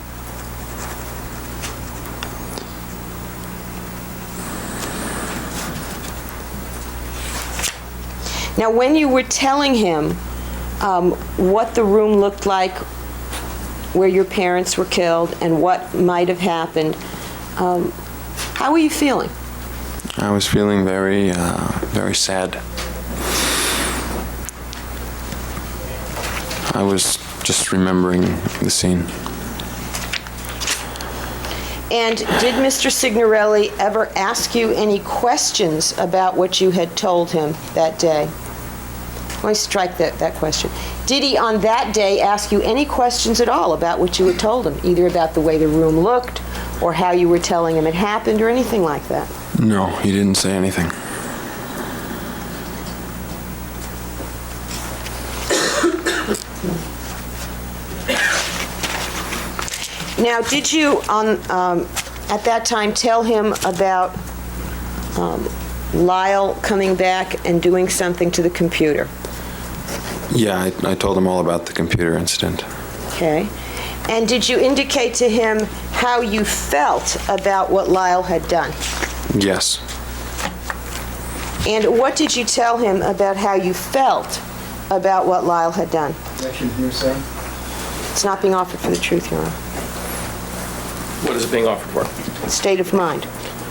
Now, when you were telling him what the room looked like where your parents were killed and what might have happened, how were you feeling? I was feeling very, very sad. I was just remembering the scene. And did Mr. Signorelli ever ask you any questions about what you had told him that day? Let me strike that question. Did he on that day ask you any questions at all about what you had told him, either about the way the room looked or how you were telling him it happened or anything like that? No, he didn't say anything. Now, did you, at that time, tell him about Lyle coming back and doing something to the computer? Yeah, I told him all about the computer incident. Okay. And did you indicate to him how you felt about what Lyle had done? Yes. And what did you tell him about how you felt about what Lyle had done? Objection, hearsay. It's not being offered for the truth, Your Honor. What is it being offered for? State of mind.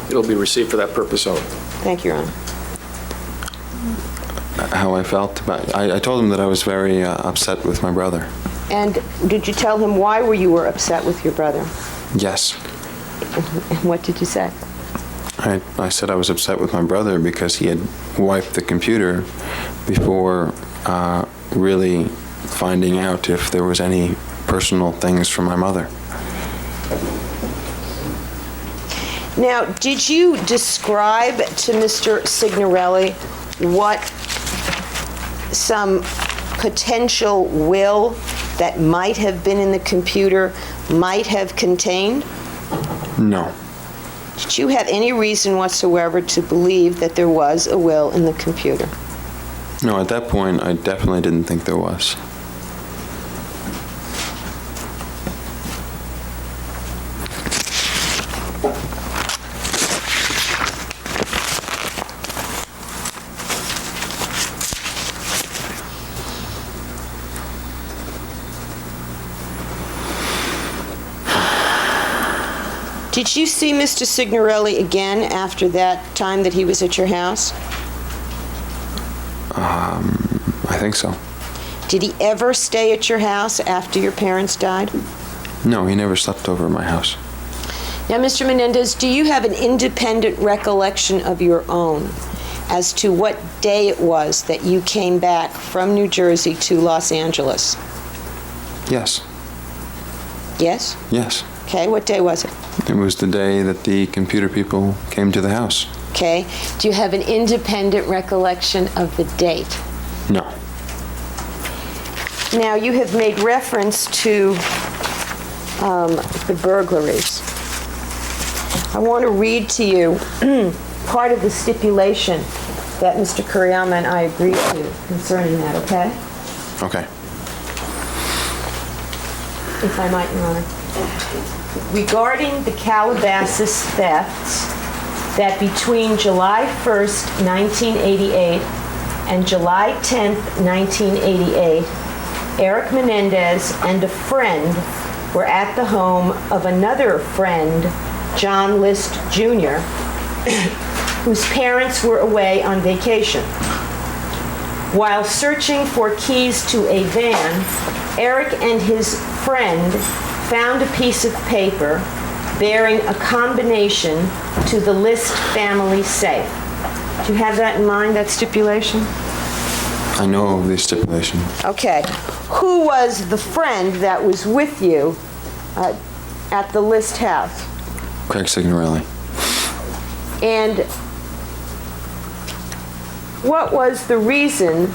It'll be received for that purpose only. Thank you, Your Honor. How I felt about I told him that I was very upset with my brother. And did you tell him why you were upset with your brother? Yes. And what did you say? I said I was upset with my brother because he had wiped the computer before really finding out if there was any personal things from my mother. Now, did you describe to Mr. Signorelli what some potential will that might have been in the computer might have contained? No. Did you have any reason whatsoever to believe that there was a will in the computer? No, at that point, I definitely didn't think there was. Did you see Mr. Signorelli again after that time that he was at your house? I think so. Did he ever stay at your house after your parents died? No, he never slept over at my house. Now, Mr. Menendez, do you have an independent recollection of your own as to what day it was that you came back from New Jersey to Los Angeles? Yes. Yes? Yes. Okay, what day was it? It was the day that the computer people came to the house. Okay. Do you have an independent recollection of the date? No. Now, you have made reference to the burglaries. I want to read to you part of the stipulation that Mr. Kuriyama and I agreed to concerning that, okay? Okay. If I might, Your Honor. Regarding the Calabasas thefts, that between July 1st, 1988 and July 10th, 1988, Erik Menendez and a friend were at the home of another friend, John List Jr., whose parents were away on vacation. While searching for keys to a van, Erik and his friend found a piece of paper bearing a combination to the List family safe. Do you have that in mind, that stipulation? I know of the stipulation. Okay. Who was the friend that was with you at the List house? Craig Signorelli. And what was the reason,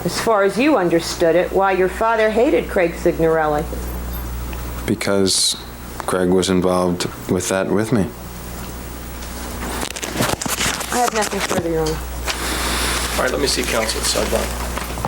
as far as you understood it, why your father hated Craig Signorelli? Because Craig was involved with that with me. I have nothing further, Your Honor. All right, let me see counsel at sidebar.